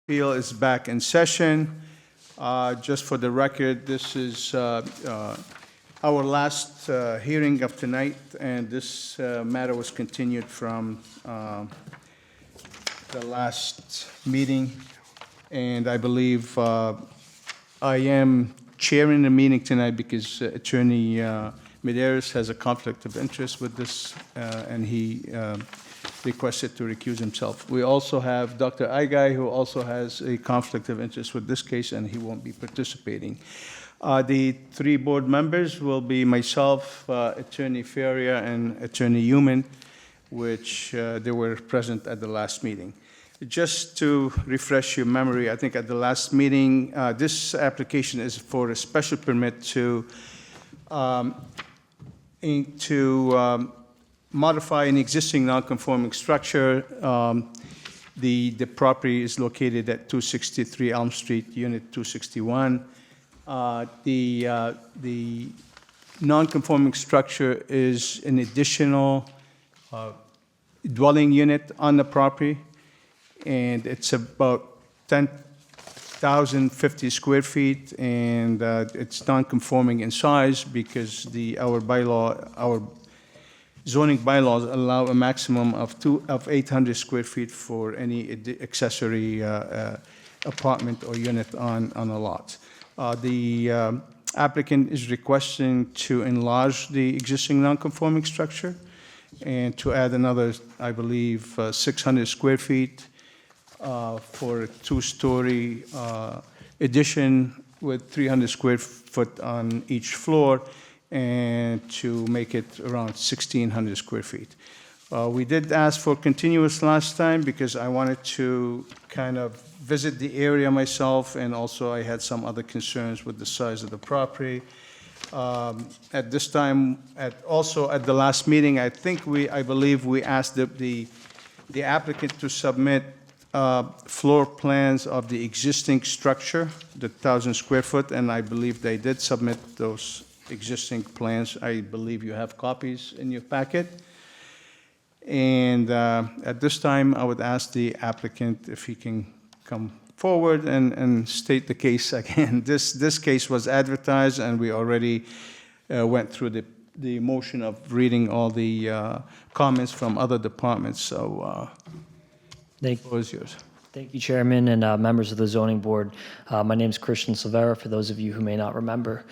Appeal is back in session. Just for the record, this is our last hearing of tonight, and this matter was continued from the last meeting. And I believe I am chairing the meeting tonight because Attorney Medeiros has a conflict of interest with this, and he requested to recuse himself. We also have Dr. Igai, who also has a conflict of interest with this case, and he won't be participating. The three board members will be myself, Attorney Feria, and Attorney Human, which they were present at the last meeting. Just to refresh your memory, I think at the last meeting, this application is for a special permit to modify an existing non-conforming structure. The property is located at 263 Elm Street, Unit 261. The non-conforming structure is an additional dwelling unit on the property, and it's about 10,050 square feet, and it's non-conforming in size because our zoning bylaws allow a maximum of 800 square feet for any accessory apartment or unit on a lot. The applicant is requesting to enlarge the existing non-conforming structure and to add another, I believe, 600 square feet for a two-story addition with 300 square foot on each floor, and to make it around 1,600 square feet. We did ask for continuous last time because I wanted to kind of visit the area myself, and also I had some other concerns with the size of the property. At this time, also at the last meeting, I believe we asked the applicant to submit floor plans of the existing structure, the 1,000 square foot, and I believe they did submit those existing plans. I believe you have copies in your packet. And at this time, I would ask the applicant if he can come forward and state the case again. This case was advertised, and we already went through the motion of reading all the comments from other departments, so the floor is yours. Thank you, Chairman, and members of the Zoning Board. My name is Christian Silvera, for those of you who may not remember.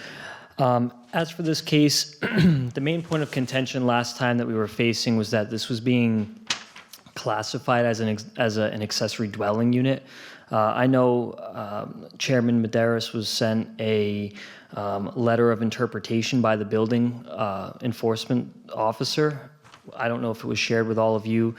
As for this case, the main point of contention last time that we were facing was that this was being classified as an accessory dwelling unit. I know Chairman Medeiros was sent a letter of interpretation by the building enforcement officer. I don't know if it was shared with all of you,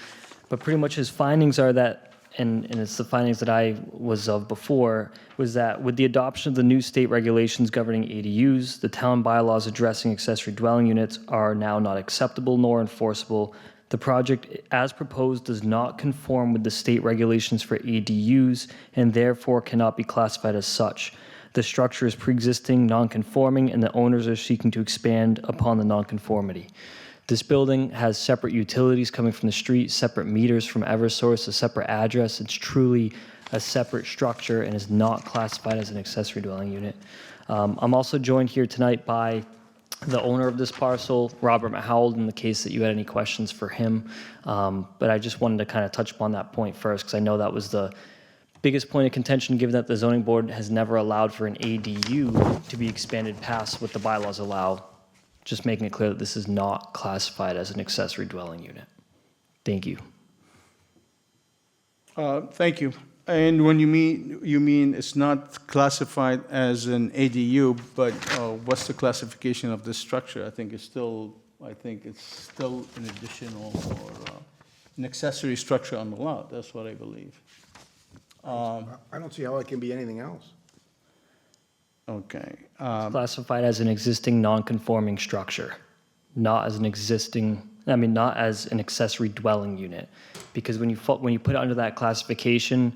but pretty much his findings are that, and it's the findings that I was of before, was that with the adoption of the new state regulations governing ADUs, the town bylaws addressing accessory dwelling units are now not acceptable nor enforceable. The project, as proposed, does not conform with the state regulations for ADUs and therefore cannot be classified as such. The structure is pre-existing, non-conforming, and the owners are seeking to expand upon the non-conformity. This building has separate utilities coming from the street, separate meters from Eversource, a separate address. It's truly a separate structure and is not classified as an accessory dwelling unit. I'm also joined here tonight by the owner of this parcel, Robert Mahould, in the case that you had any questions for him. But I just wanted to kind of touch upon that point first, because I know that was the biggest point of contention, given that the zoning board has never allowed for an ADU to be expanded past what the bylaws allow. Just making it clear that this is not classified as an accessory dwelling unit. Thank you. Thank you. And when you mean it's not classified as an ADU, but what's the classification of this structure? I think it's still an additional or an accessory structure on the lot. That's what I believe. I don't see how it can be anything else. Okay. Classified as an existing non-conforming structure, not as an accessory dwelling unit. Because when you put it under that classification,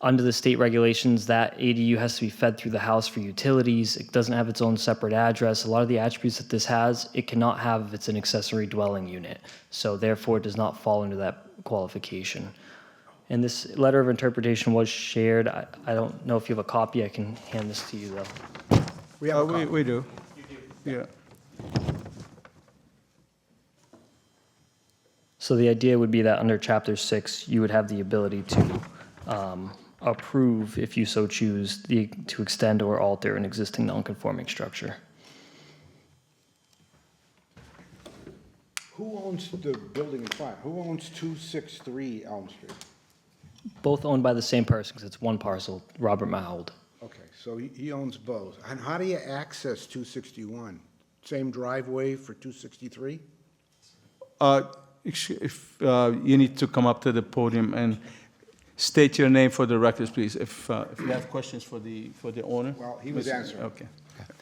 under the state regulations, that ADU has to be fed through the house for utilities. It doesn't have its own separate address. A lot of the attributes that this has, it cannot have if it's an accessory dwelling unit. So therefore, it does not fall into that qualification. And this letter of interpretation was shared. I don't know if you have a copy. I can hand this to you, though. We have a copy. We do. Yeah. So the idea would be that under Chapter 6, you would have the ability to approve, if you so choose, to extend or alter an existing nonconforming structure. Who owns the building in front? Who owns 263 Elm Street? Both owned by the same person, because it's one parcel, Robert Mahold. Okay, so he owns both. And how do you access 261? Same driveway for 263? If you need to come up to the podium and state your name for the records, please, if you have questions for the owner. Well, he was answering. Okay.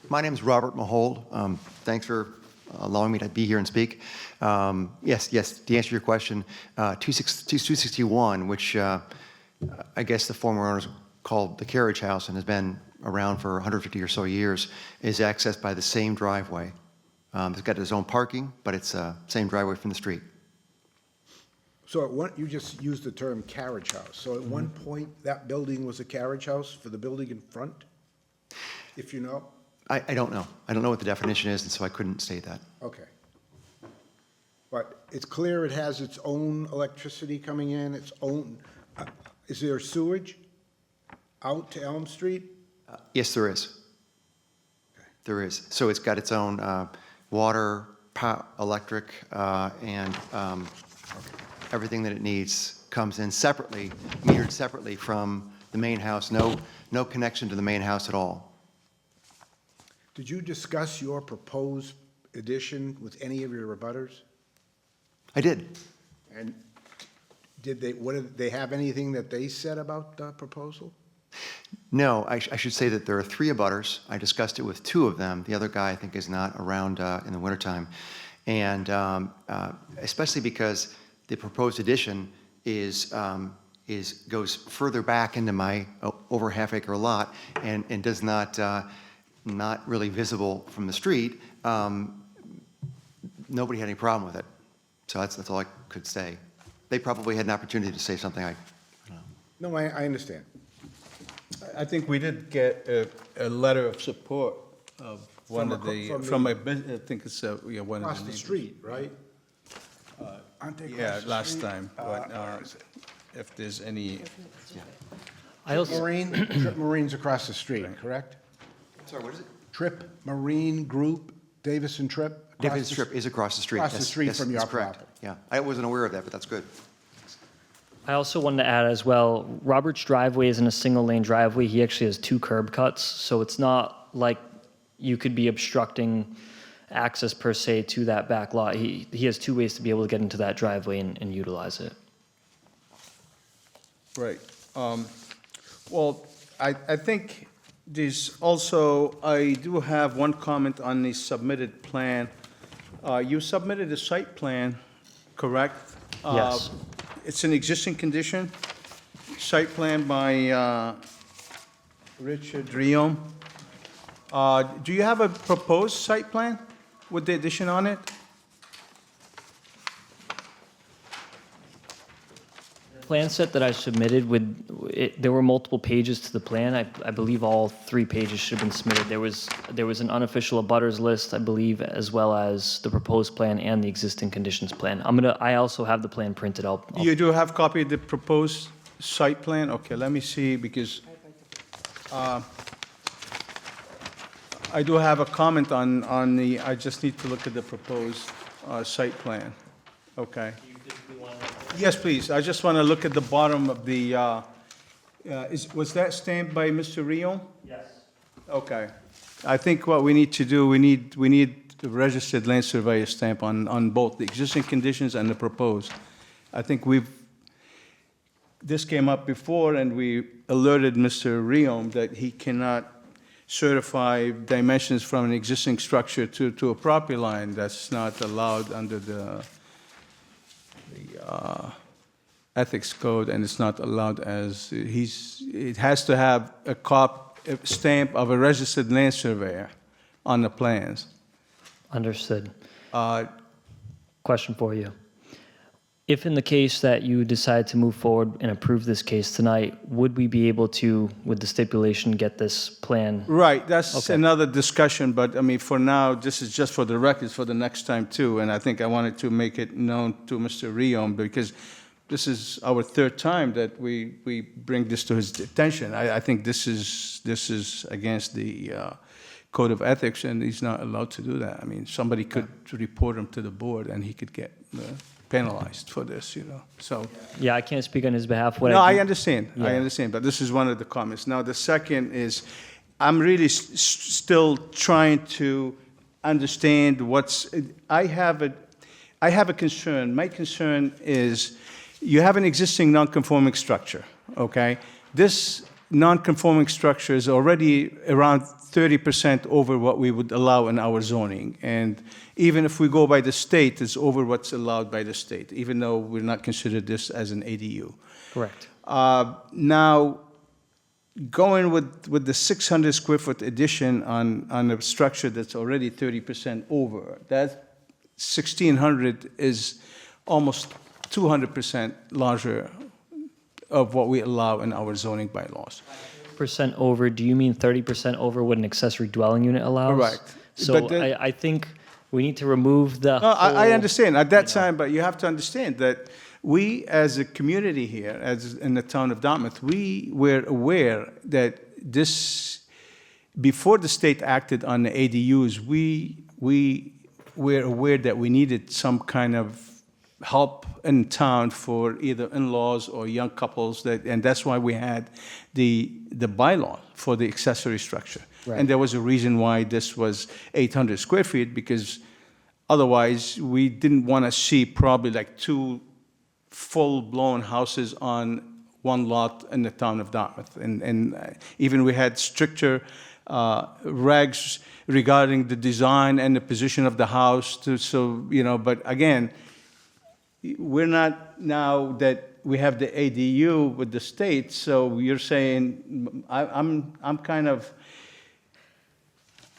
My name is Robert Mahold. Thanks for allowing me to be here and speak. Yes, to answer your question, 261, which I guess the former owners called the Carriage House and has been around for 150 or so years, is accessed by the same driveway. It's got its own parking, but it's the same driveway from the street. So at one, you just used the term carriage house. So at one point, that building was a carriage house for the building in front? If you know? I don't know. I don't know what the definition is, and so I couldn't state that. Okay. But it's clear it has its own electricity coming in, its own, is there sewage out to Elm Street? Yes, there is. There is. So it's got its own water, electric, and everything that it needs comes in separately, metered separately from the main house. No connection to the main house at all. Did you discuss your proposed addition with any of your abutters? I did. And did they have anything that they said about the proposal? No, I should say that there are 3 abutters. I discussed it with 2 of them. The other guy, I think, is not around in the wintertime. And especially because the proposed addition goes further back into my over half-acre lot and does not really visible from the street. Nobody had any problem with it. So that's all I could say. They probably had an opportunity to say something. No, I understand. I think we did get a letter of support of one of from a, I think it's one of the Across the neighbors. street, right? Aren't they Yeah, across the last street? time, but if there's any, I also, Trip Marine's across the street, correct? Sorry, what is it? Trip Marine Group, Davison Trip? across David's the Strip is across the street. across the Yes, street yes, from your that's correct. property. Yeah, I wasn't aware of that, but that's good. I also wanted to add as well, Robert's driveway isn't a single lane driveway. He actually has 2 curb cuts, so it's not like you could be obstructing access per se to that back lot. He has 2 ways to be able to get into that driveway and utilize it. right. Well, I think there's also, I do have one comment on the submitted plan. You submitted a site plan, correct? Yes. It's an existing condition, site plan by Richard Riom. Do you have a proposed site plan with the addition on it? Plan set that I submitted there were multiple pages to the plan. I believe all 3 pages should have been submitted. There was an unofficial abutters list, I believe, as well as the proposed plan and the existing conditions plan. I also have the plan printed. I'll You do have copy of the proposed site plan? Okay, let me see, because I do have a comment on the, I just need to look at the proposed site plan. Okay. Yes, please. I just want to look at the bottom of the, was that stamped by Mr. Rio? Yes. Okay. I think what we need to do, we need the registered land surveyor stamp on both the existing conditions and the proposed. I think this came up before, and we alerted Mr. Rio that he cannot certify dimensions from an existing structure to a property line. That's not allowed under the ethics code, and it's not allowed as, it has to have a stamp of a registered land surveyor on the plans. Understood. Uh, Question for you. If in the case that you decide to move forward and approve this case tonight, would we be able to, with the stipulation, get this plan? Right, that's Okay. another discussion, but I mean, for now, this is just for the records for the next time too. And I think I wanted to make it known to Mr. Rion because this is our third time that we bring this to his attention. I think this is against the code of ethics and he's not allowed to do that. I mean, somebody could report him to the board and he could get penalized for this, so. Yeah, I can't speak on his behalf. What No, I do- understand, Yeah. but this is one of the comments. Now, the second is, I'm really still trying to understand I have a concern. My concern is, you have an existing non-conforming structure, okay? This non-conforming structure is already around 30% over what we would allow in our zoning. And even if we go by the state, it's over what's allowed by the state, even though we're not considered this as an ADU. Correct. Now, going with the 600 square foot addition on a structure that's already 30% over, that 1,600 is almost 200% larger of what we allow in our zoning bylaws. Percent over, do you mean 30% over what an accessory dwelling unit allows? Correct. So But the- I think we need to remove the No, I whole- understand, at that time, but you have to understand that we, as a community here, as in the town of Dartmouth, we were aware that this, before the state acted on the ADUs, we were aware that we needed some kind of help in town for either in-laws or young couples, and that's why we had the bylaw for the accessory structure. Right. And there was a reason why this was 800 square feet, because otherwise, we didn't want to see probably like two full-blown houses on one lot in the town of Dartmouth. And even we had stricter regs regarding the design and the position of the house, but again, we're not, now that we have the ADU with the state, so you're saying, I'm kind of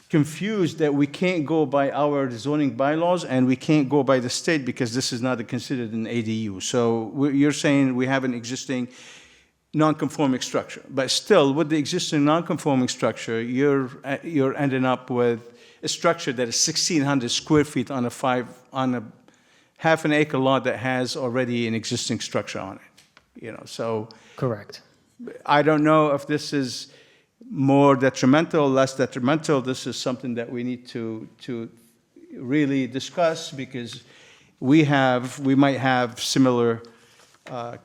confused that we can't go by our zoning bylaws and we can't go by the state because this is not considered an ADU. So you're saying we have an existing non-conforming structure, but still, with the existing non-conforming structure, you're ending up with a structure that is 1,600 square feet on a half an acre lot that has already an existing structure on it, so. Correct. I don't know if this is more detrimental, less detrimental. This is something that we need to really discuss because we might have similar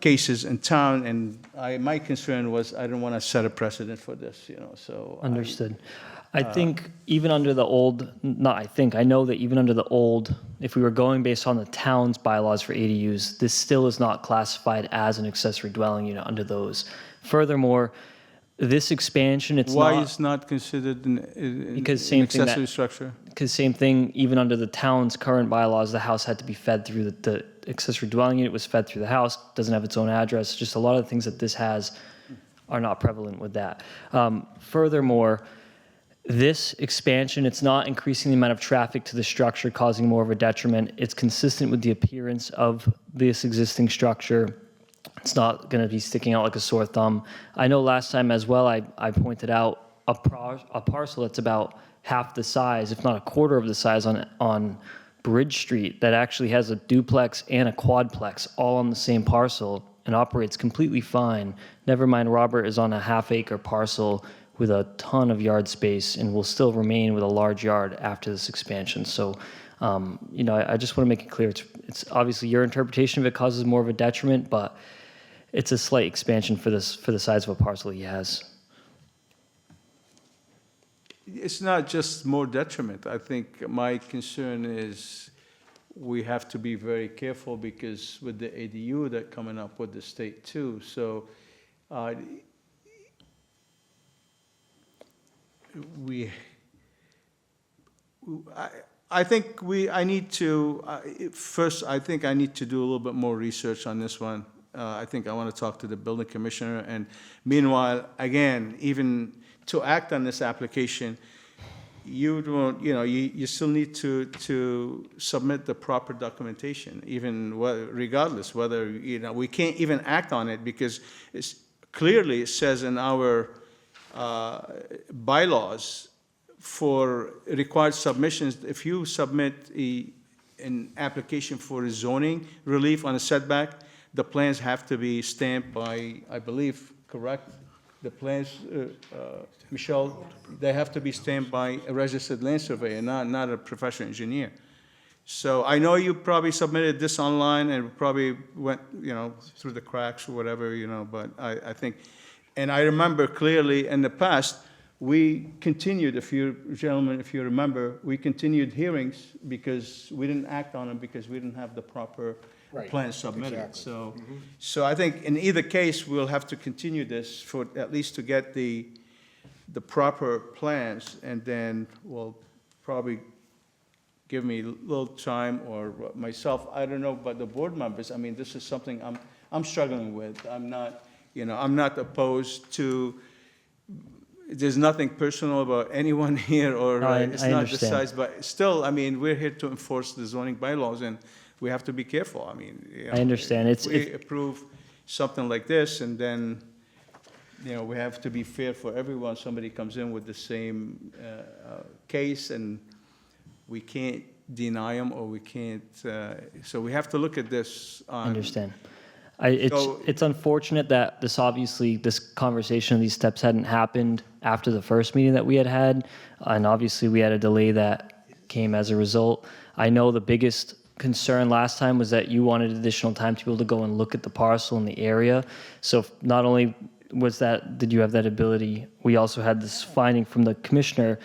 cases in town, and my concern was I don't want to set a precedent for this, so. Understood. I think even under the old, I know that even under the old, if we were going based on the town's bylaws for ADUs, this still is not classified as an accessory dwelling unit under those. Furthermore, this expansion, it's Why not, it's not considered an Because same thing that- accessory structure? because same thing, even under the town's current bylaws, the house had to be fed through the accessory dwelling unit was fed through the house, doesn't have its own address, just a lot of the things that this has are not prevalent with that. Furthermore, this expansion, it's not increasing the amount of traffic to the structure, causing more of a detriment. It's consistent with the appearance of this existing structure. It's not going to be sticking out like a sore thumb. I know last time as well, I pointed out a parcel that's about half the size, if not a quarter of the size on Bridge Street that actually has a duplex and a quadplex all on the same parcel and operates completely fine. Never mind, Robert is on a half-acre parcel with a ton of yard space and will still remain with a large yard after this expansion. So, I just want to make it clear, it's obviously your interpretation of it causes more of a detriment, but it's a slight expansion for the size of a parcel he has. It's not just more detriment. I think my concern is we have to be very careful because with the ADU that coming up with the state too, so I think I need to, first, I think I need to do a little bit more research on this one. I think I want to talk to the building commissioner, and meanwhile, again, even to act on this application, you don't, you still need to submit the proper documentation, even regardless whether, we can't even act on it because it's clearly it says in our bylaws for required submissions, if you submit an application for zoning relief on a setback, the plans have to be stamped by, I believe, correct? The plans, Michelle, they have to be stamped by a registered land surveyor, not a professional engineer. So I know you probably submitted this online and it probably went, through the cracks or whatever, but I think, and I remember clearly in the past, we continued, if you remember, we continued hearings because we didn't act on them because we didn't have the proper Right, plan submitted. exactly. So I think in either case, we'll have to continue this for, at least to get the proper plans, and then we'll probably give me a little time, or myself, I don't know, but the board members, I mean, this is something I'm struggling with. I'm not, I'm not opposed to, there's nothing personal about anyone here, or No, it's I not the understand. size, but still, I mean, we're here to enforce the zoning bylaws, and we have to be careful. I mean, I understand. if we approve something like this, and then, we have to be fair for everyone. Somebody comes in with the same case, and we can't deny them, or we can't, so we have to look at this I on. understand. So- It's unfortunate that this conversation, these steps hadn't happened after the first meeting that we had, and obviously we had a delay that came as a result. I know the biggest concern last time was that you wanted additional time to be able to go and look at the parcel in the area. So not only did you have that ability, we also had this finding from the commissioner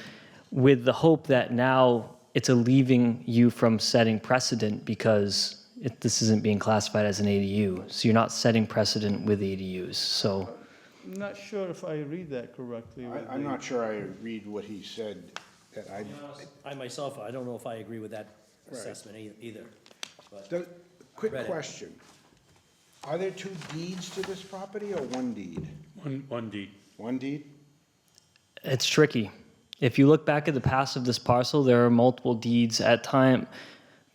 with the hope that now it's alleviating you from setting precedent because this isn't being classified as an ADU. So you're not setting precedent with ADUs. So I'm not sure if I read that correctly. I'm not sure I read what he said, that I myself, I don't know if I agree with that assessment either. Quick Read it. question. Are there two deeds to this property or one deed? One deed. One deed? it's tricky. If you look back at the past of this parcel, there are multiple deeds at time,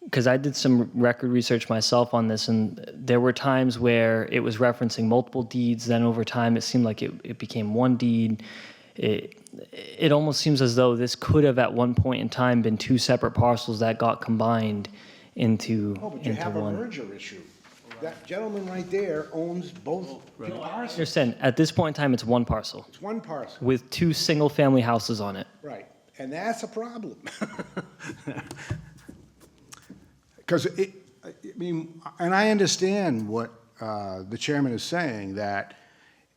because I did some record research myself on this, and there were times where it was referencing multiple deeds, then over time it seemed like it became one deed. It almost seems as though this could have at one point in time been two separate parcels that got combined into Oh, but you have a one. merger issue. That gentleman right there owns both two I parcels. understand, at this point in time, it's one parcel It's one parcel, with two single-family houses on it. right, and that's a problem. Because and I understand what the chairman is saying, that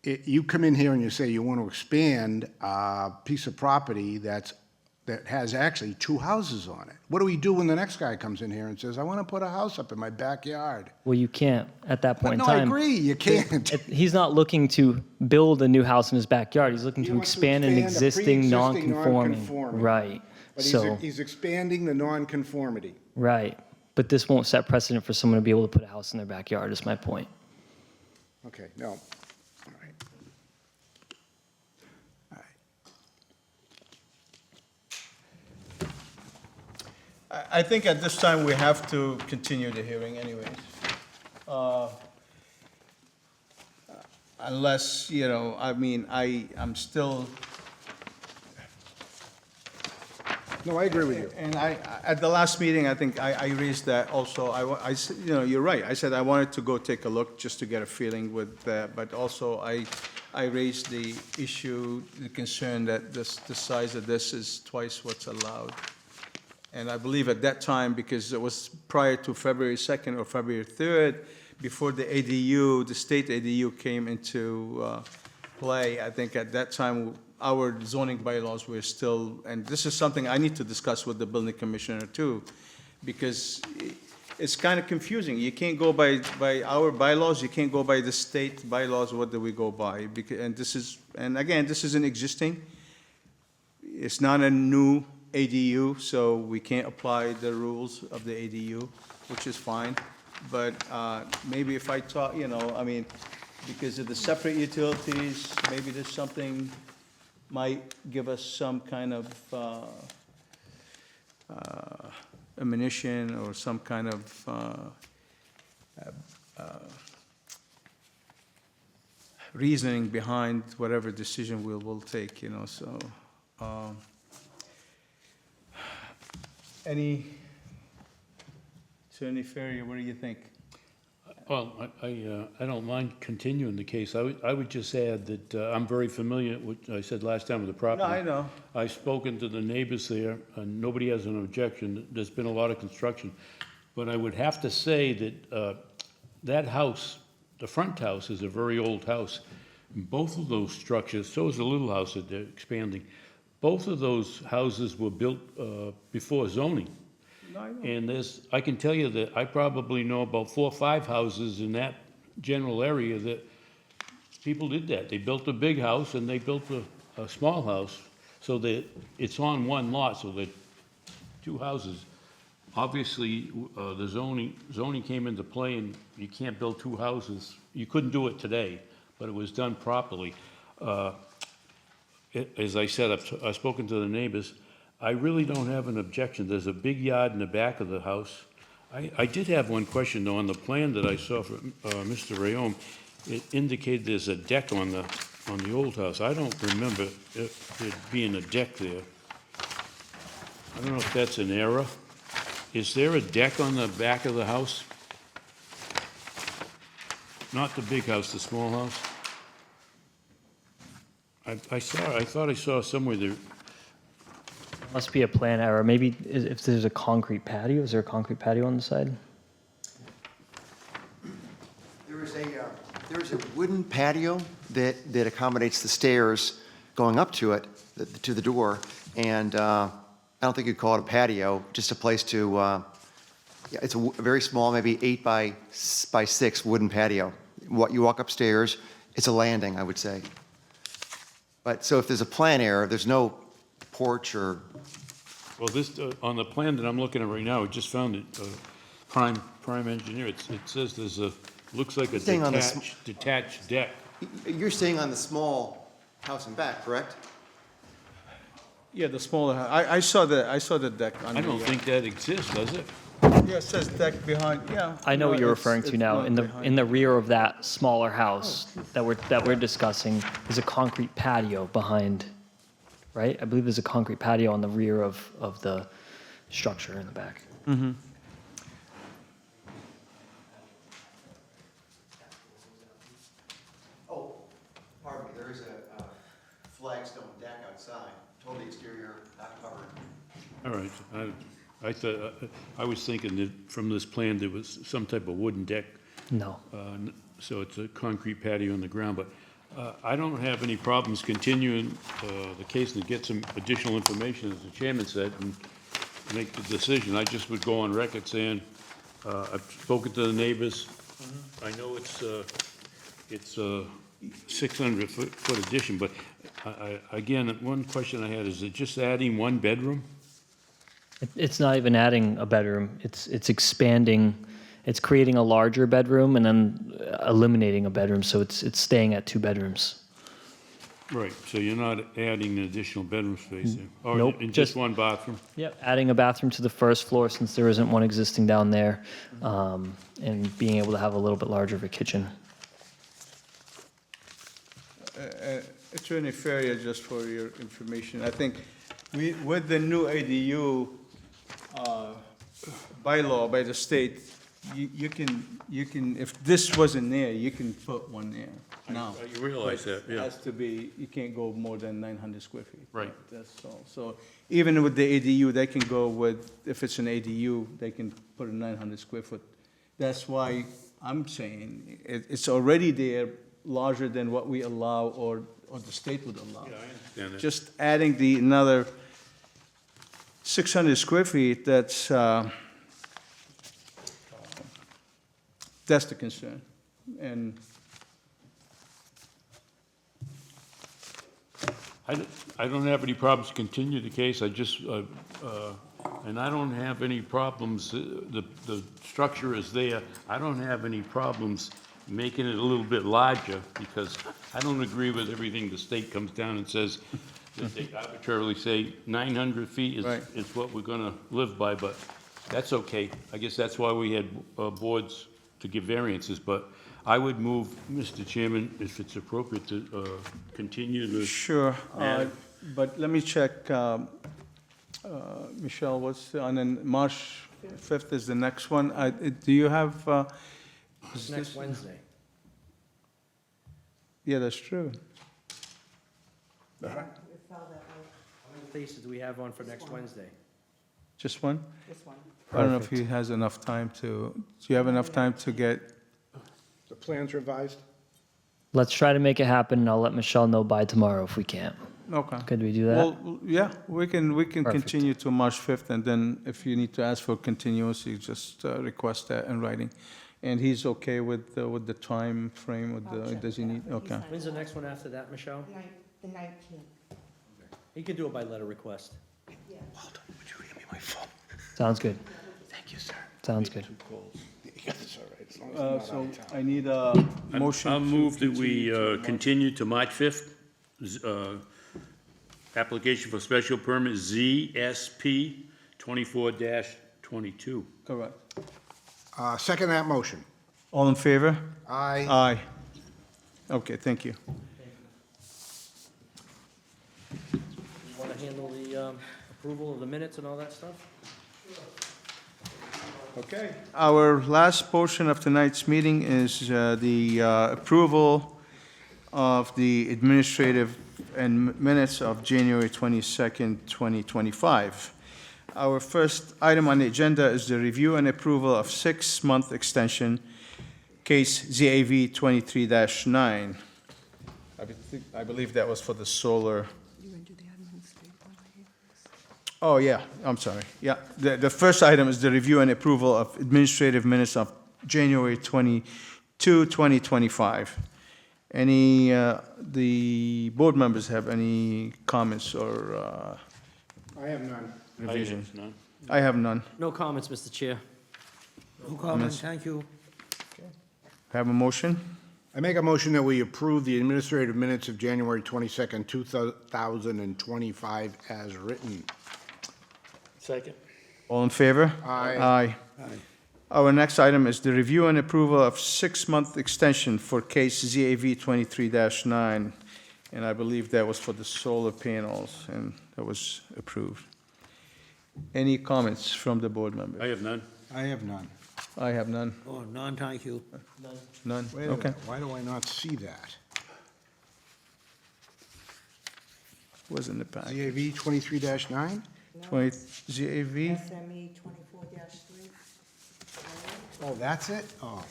you come in here and you say you want to expand a piece of property that has actually two houses on it. What do we do when the next guy comes in here and says, I want to put a house up in my backyard? Well, you can't at that point in No, I time. agree, you can't. He's not looking to build a new house in his backyard. He's looking He to wants to expand an expand a existing pre-existing non-conforming. non-conforming. Right. But So, he's expanding the nonconformity. right. But this won't set precedent for someone to be able to put a house in their backyard, is my point. Okay, no, all right. All right. I think at this time, we have to continue the hearing anyways. Unless, I'm still, No, I agree with you. and at the last meeting, I think I raised that also. I said, you're right. I said I wanted to go take a look just to get a feeling with that, but also I raised the issue, the concern that the size of this is twice what's allowed. And I believe at that time, because it was prior to February 2nd or February 3rd, before the ADU, the state ADU came into play, I think at that time, our zoning bylaws were still, and this is something I need to discuss with the building commissioner too, because it's kind of confusing. You can't go by our bylaws, you can't go by the state bylaws, what do we go by? And again, this isn't existing. It's not a new ADU, so we can't apply the rules of the ADU, which is fine. But maybe if I talk, because of the separate utilities, maybe there's something might give us some kind of ammunition or some kind of reasoning behind whatever decision we'll take, you know, so. Attorney Ferrier, what do you think? Well, I don't mind continuing the case. I would just add that I'm very familiar, with what I said last time with the property. No, I know. I've spoken to the neighbors there, and nobody has an objection. There's been a lot of construction. But I would have to say that that house, the front house, is a very old house. And both of those structures, so is the little house that they're expanding, both of those houses were built before zoning. No, I know. And I can tell you that I probably know about 4 or 5 houses in that general area that people did that. They built a big house and they built a small house so that it's on one lot, so that 2 houses. Obviously, the zoning came into play and you can't build 2 houses. You couldn't do it today, but it was done properly. As I said, I've spoken to the neighbors. I really don't have an objection. There's a big yard in the back of the house. I did have one question, though. On the plan that I saw from Mr. Rayom, it indicated there's a deck on the old house. I don't remember it being a deck there. I don't know if that's an error. Is there a deck on the back of the house? Not the big house, the small house? I thought I saw somewhere there. Must be a plan error. Maybe if there's a concrete patio, is there a concrete patio on the side? There is a wooden patio that accommodates the stairs going up to it, to the door, and I don't think you'd call it a patio, just a place to, yeah, it's a very small, maybe 8 by 6 wooden patio. You walk upstairs, it's a landing, I would say. But, so if there's a plan error, there's no porch or... Well, this, on the plan that I'm looking at right now, I just found it, Prime Engineer, it says there's looks like a Staying on the detached deck. You're staying on the small house in back, correct? Yeah, the smaller, I saw the deck on I the... don't think that exists, does it? Yeah, it says deck behind, yeah. I know No, what you're it's- referring to it's now. not In the behind. rear of that smaller house that we're discussing is a concrete patio behind, right? I believe there's a concrete patio on the rear of the structure in the back. Oh, pardon me, there is a flagstone deck outside, totally exterior, not covered. All right, I thought, I was thinking that from this plan, there was some type of wooden deck, No. so it's a concrete patio on the ground, but I don't have any problems continuing the case and get some additional information, as the chairman said, and make the decision. I just would go on record saying, I've spoken to the neighbors. I know it's a 600-foot addition, but again, one question I had, is it just adding 1 bedroom? It's not even adding a bedroom. It's expanding. It's creating a larger bedroom and then eliminating a bedroom, so it's staying at 2 bedrooms. Right, so you're not adding an additional bedroom space there? Or Nope, and just- just 1 bathroom? Yep, adding a bathroom to the first floor since there isn't one existing down there, and being able to have a little bit larger of a kitchen. Attorney Ferrier, just for your information, I think with the new ADU bylaw by the state, you can, if this wasn't there, you can put one there now. You realize that, It yeah. has to be, you can't go more than 900 square feet. Right. That's all. So even with the ADU, they can go with, if it's an ADU, they can put a 900 square foot. That's why I'm saying it's already there, larger than what we allow or the state would allow. Yeah, I understand that. Just adding another 600 square feet, that's the concern. And I don't have any problems to continue the case, I just, and I don't have any problems, the structure is there, I don't have any problems making it a little bit larger, because I don't agree with everything the state comes down and says, that they arbitrarily say 900 feet Right. is what we're gonna live by, but that's okay. I guess that's why we had boards to give variances, but I would move, Mr. Chairman, if it's appropriate, to continue the. Sure, Yeah. but let me check, Michelle, and then March 5th is the next one. Do you have? Is Next this- Wednesday. Yeah, that's true. How many places do we have on for next Wednesday? Just one? This one. I don't know if he has enough time do you have enough time to get, The plan's revised? Let's try to make it happen, and I'll let Michelle know by tomorrow if we can't. okay. Could we do that? Well, yeah, we can Perfect. continue to March 5th, and then if you need to ask for continuance, you just request that in writing. And he's okay with the time frame, does he need, okay. When's the next one after that, Michelle? The 19th. You can do it by letter request. Walter, would you give me my phone? Sounds good. Thank you, sir. Sounds good. That's all right, as long as I'm not out So of town. I need a motion. I'll to move that we continue to continue to March 5th. Application for special permit ZSP 24-22. Correct. Second that motion. All in favor? Aye. Aye. Okay, thank you. You want to handle the approval of the minutes and all that stuff? Okay. Our last portion of tonight's meeting is the approval of the administrative and minutes of January 22nd, 2025. Our first item on the agenda is the review and approval of 6-month extension, case ZAV 23-9. I believe that was for the solar. You want to do the administrative one here? Oh, yeah, I'm sorry. Yeah, the first item is the review and approval of administrative minutes of January 22, 2025. Any, the board members have any comments or I have none. revisions? None? I have none. No comments, Mr. Chair. No comment, thank you. Have a motion? I make a motion that we approve the administrative minutes of January 22nd, 2025 as written. Second. All in favor? Aye. Aye. Our next item is the review and approval of 6-month extension for case ZAV 23-9. And I believe that was for the solar panels, and that was approved. Any comments from the board members? I have none. I have none. I have none. Oh, none, thank you. None? Wait a Okay. minute, why do I not see that? Was in the pack. ZAV 23-9? 20, ZAV? SME 24-3. Oh, that's it? Oh.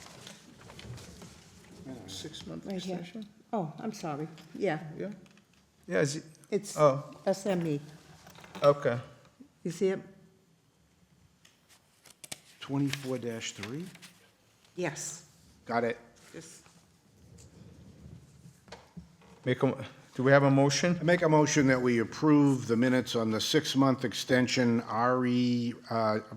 6-month Right here. extension? Oh, I'm sorry. Yeah, Yeah? Yeah, it's oh, SME. okay. You see it? 24-3? Yes. Got it. Just Do we have a motion? I make a motion that we approve the minutes on the 6-month extension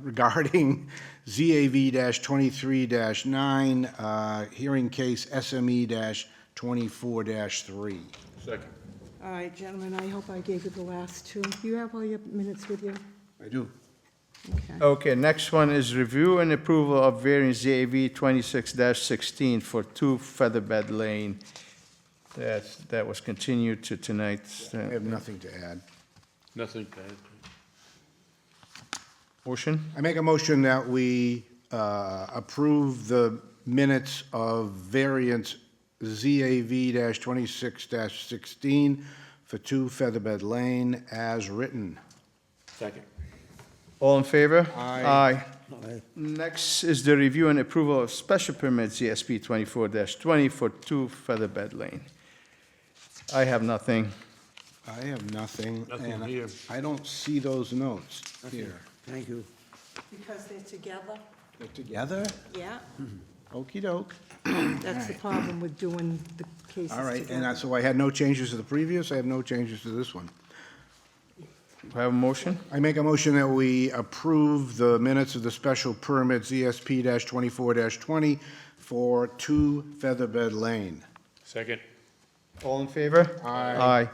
regarding ZAV-23-9, hearing case SME-24-3. Second. All right, gentlemen, I hope I gave you the last two. You have all your minutes with you? I do. Okay. Okay, next one is review and approval of variance ZAV 26-16 for 2 Featherbed Lane. That was continued to tonight. I have nothing to add. Nothing to add. Motion? I make a motion that we approve the minutes of variance ZAV-26-16 for 2 Featherbed Lane as written. Second. All in favor? Aye. Aye. Next is the review and approval of special permit ZSP 24-20 for 2 Featherbed Lane. I have nothing. I have nothing. Nothing and here. I don't see those notes here. Thank you. Because they're together? They're together? Yeah. Okey doke. That's the problem with doing the cases All right, together. and so I had no changes to the previous, I have no changes to this one. Do I have a motion? I make a motion that we approve the minutes of the special permit ZSP-24-20 for 2 Featherbed Lane. Second. All in favor? Aye. Aye.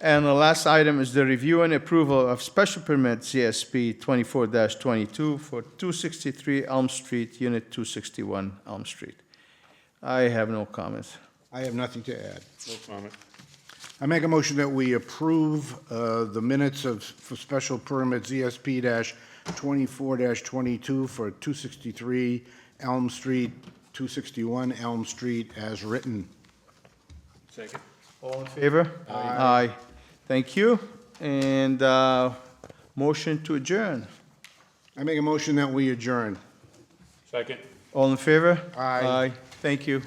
And the last item is the review and approval of special permit ZSP 24-22 for 263 Elm Street, Unit 261 Elm Street. I have no comments. I have nothing to add. No comment. I make a motion that we approve the minutes for special permit ZSP-24-22 for 263 Elm Street, 261 Elm Street as written. Second. All in favor? Aye. Thank you. And motion to adjourn. I make a motion that we adjourn. Second. All in favor? Aye. Thank you.